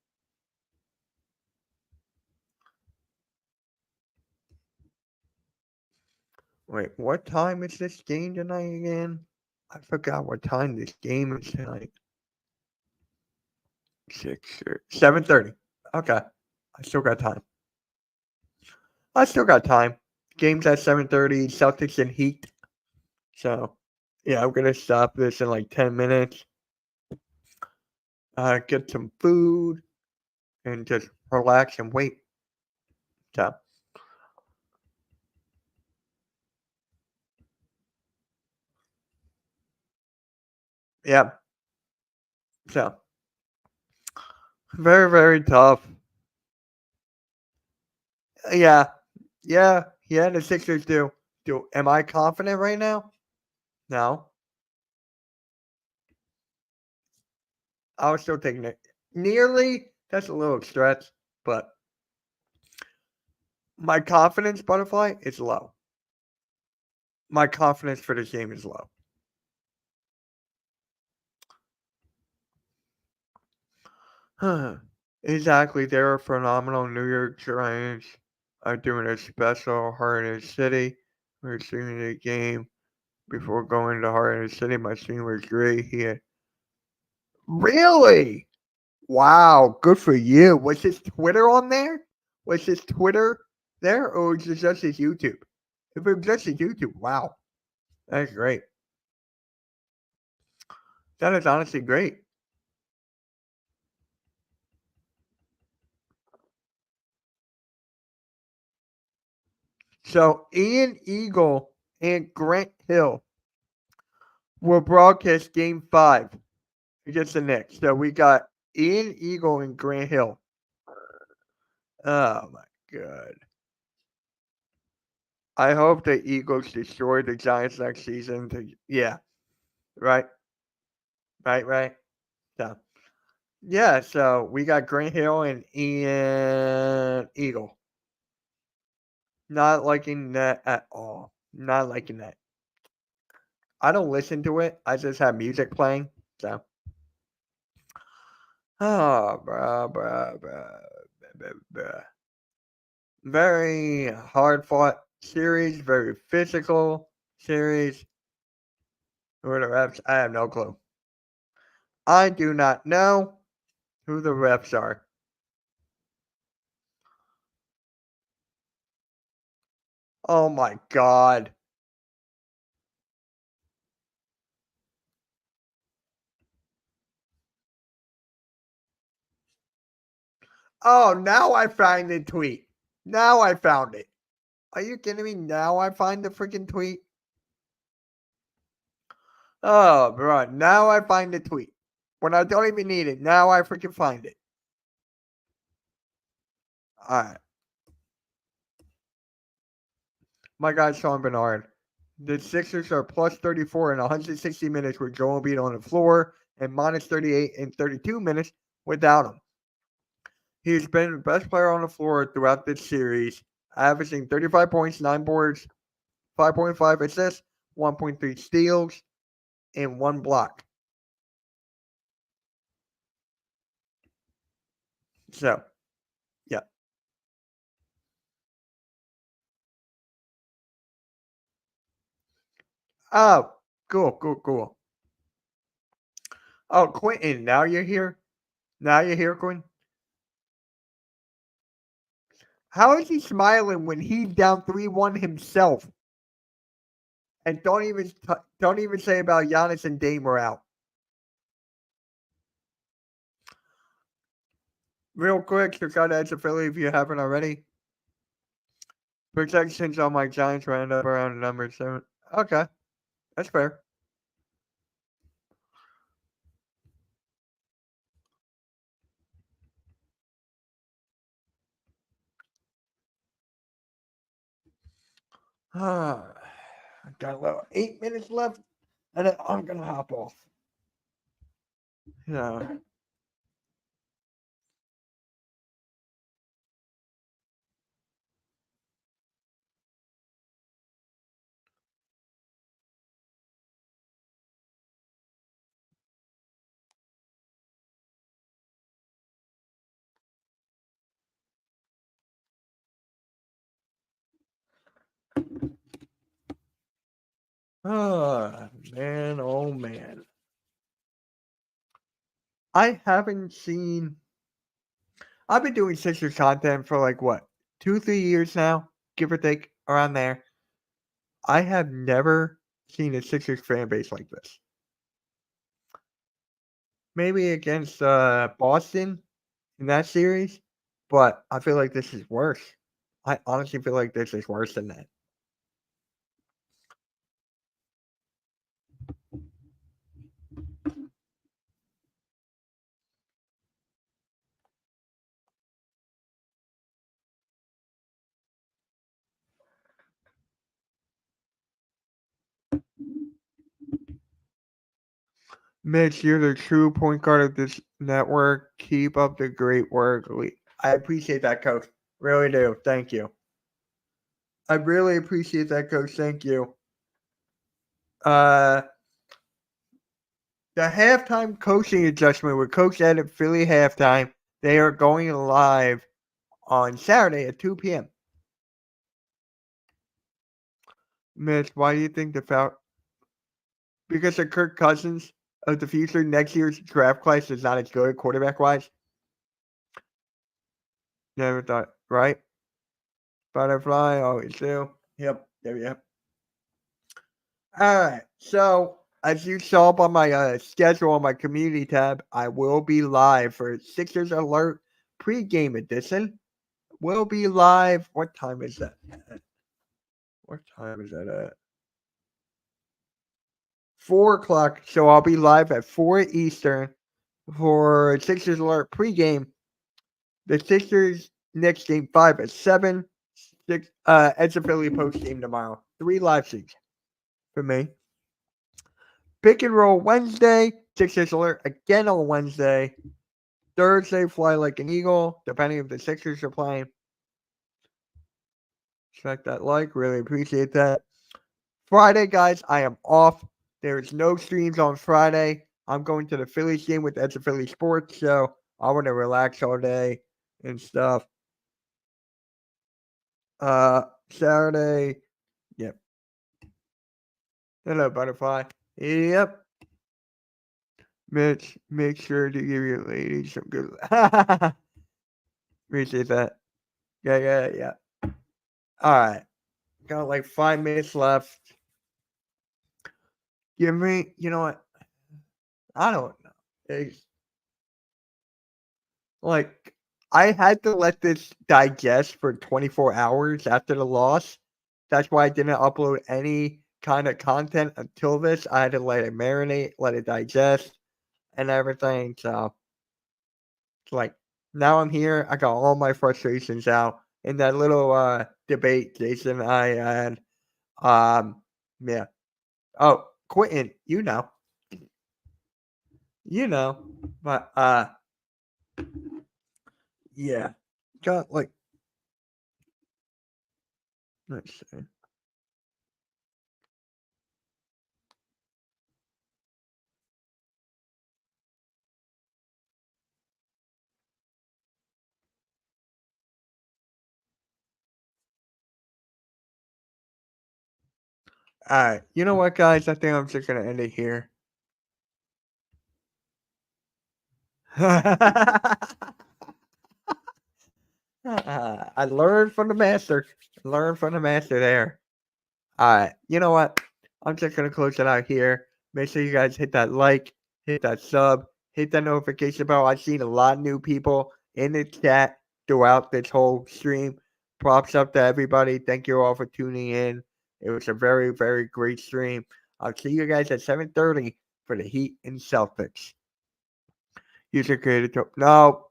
Wait, what time is this game tonight again? I forgot what time this game is tonight. 7:30. Okay. I still got time. Game's at 7:30. Celtics and Heat. So, yeah, I'm gonna stop this in like 10 minutes. Get some food and just relax and wait. So, yeah. So, very, very tough. Yeah. The Sixers do. Am I confident right now? No. I was still taking it. Nearly. That's a little stretch, but my confidence, Butterfly, is low. My confidence for this game is low. Exactly. They're phenomenal. New York Giants are doing a special Heart of the City. We're seeing the game before going to Heart of the City. My scene was great here. Really? Wow. Good for you. Was his Twitter on there? Was his Twitter there, or was it just his YouTube? If it was just his YouTube, wow. That's great. That is honestly great. So Ian Eagle and Grant Hill will broadcast Game 5 against the Knicks. So we got Ian Eagle and Grant Hill. Oh my god. I hope the Eagles destroy the Giants next season. Yeah. Right. Right. So yeah, so we got Grant Hill and Ian Eagle. Not liking that at all. Not liking that. I don't listen to it. I just have music playing. So bruh. Very hard fought series, very physical series. Who are the refs? I have no clue. I do not know who the refs are. Oh my god. Oh, now I find the tweet. Now I found it. Are you kidding me? Now I find the freaking tweet. Oh, bro. Now I find the tweet. When I don't even need it, now I freaking find it. Alright. My guy, Sean Bernard. The Sixers are plus 34 in 160 minutes with Joel Embiid on the floor and minus 38 in 32 minutes without him. He's been the best player on the floor throughout this series, averaging 35 points, 9 boards, 5.5 assists, 1.3 steals, and 1 block. So, yeah. Oh, cool. Oh, Quentin, now you're here? Now you're here, Quentin? How is he smiling when he's down 3-1 himself? And don't even say about Giannis and Dame are out. Real quick, check out Edge of Philly if you haven't already. Projections on my Giants round up around number 7. Okay, that's fair. I got about 8 minutes left, and then I'm gonna hop off. Yeah. Man, oh man. I haven't seen. I've been doing Sixers content for like what, 2-3 years now, give or take, around there. I have never seen a Sixers fan base like this. Maybe against Boston in that series, but I feel like this is worse. I honestly feel like this is worse than that. Mitch, you're the true point guard of this network. Keep up the great work. I appreciate that, Coach. Really do. Thank you. I really appreciate that, Coach. Thank you. The halftime coaching adjustment with Coach Ed at Philly halftime. They are going live on Saturday at 2 p.m. Mitch, why do you think the foul? Because of Kirk Cousins of the future, next year's draft class is not as good quarterback wise. Never thought, right? Butterfly, always do. Yep. All right. So, as you saw by my schedule on my community tab, I will be live for Sixers Alert pregame edition. Will be live. What time is that? What time is that at? 4 o'clock. So I'll be live at 4 Eastern for Sixers Alert pregame. The Sixers Knicks game 5 at 7. Edge of Philly post game tomorrow. 3 live streams for me. Pick and roll Wednesday. Sixers Alert again on Wednesday. Thursday, fly like an eagle, depending if the Sixers are playing. Check that like. Really appreciate that. Friday, guys, I am off. There's no streams on Friday. I'm going to the Phillies game with Edge of Philly Sports, so I want to relax all day and stuff. Saturday, yep. Hello, Butterfly. Yep. Mitch, make sure to give your lady some good. Appreciate that. Yeah. All right. Got like 5 minutes left. Give me, you know what? I don't know. It's, like, I had to let this digest for 24 hours after the loss. That's why I didn't upload any kind of content until this. I had to let it marinate, let it digest, and everything. So, it's like, now I'm here. I got all my frustrations out in that little debate Jason and I had. Yeah. Oh, Quentin, you know. But yeah. Got like, let's see. All right. You know what, guys? I think I'm just going to end it here. I learned from the master. There. All right. You know what? I'm just going to close it out here. Make sure you guys hit that like, hit that sub, hit that notification bell. I've seen a lot of new people in the chat throughout this whole stream. Props up to everybody. Thank you all for tuning in. It was a very, very great stream. I'll see you guys at 7:30 for the Heat and Celtics. User created. No.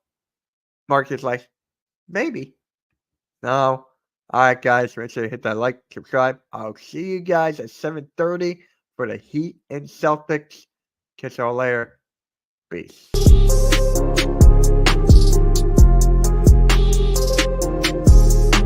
Marcus like, maybe. No. All right, guys. Make sure to hit that like, subscribe. I'll see you guys at 7:30 for the Heat and Celtics. Catch y'all later. Peace.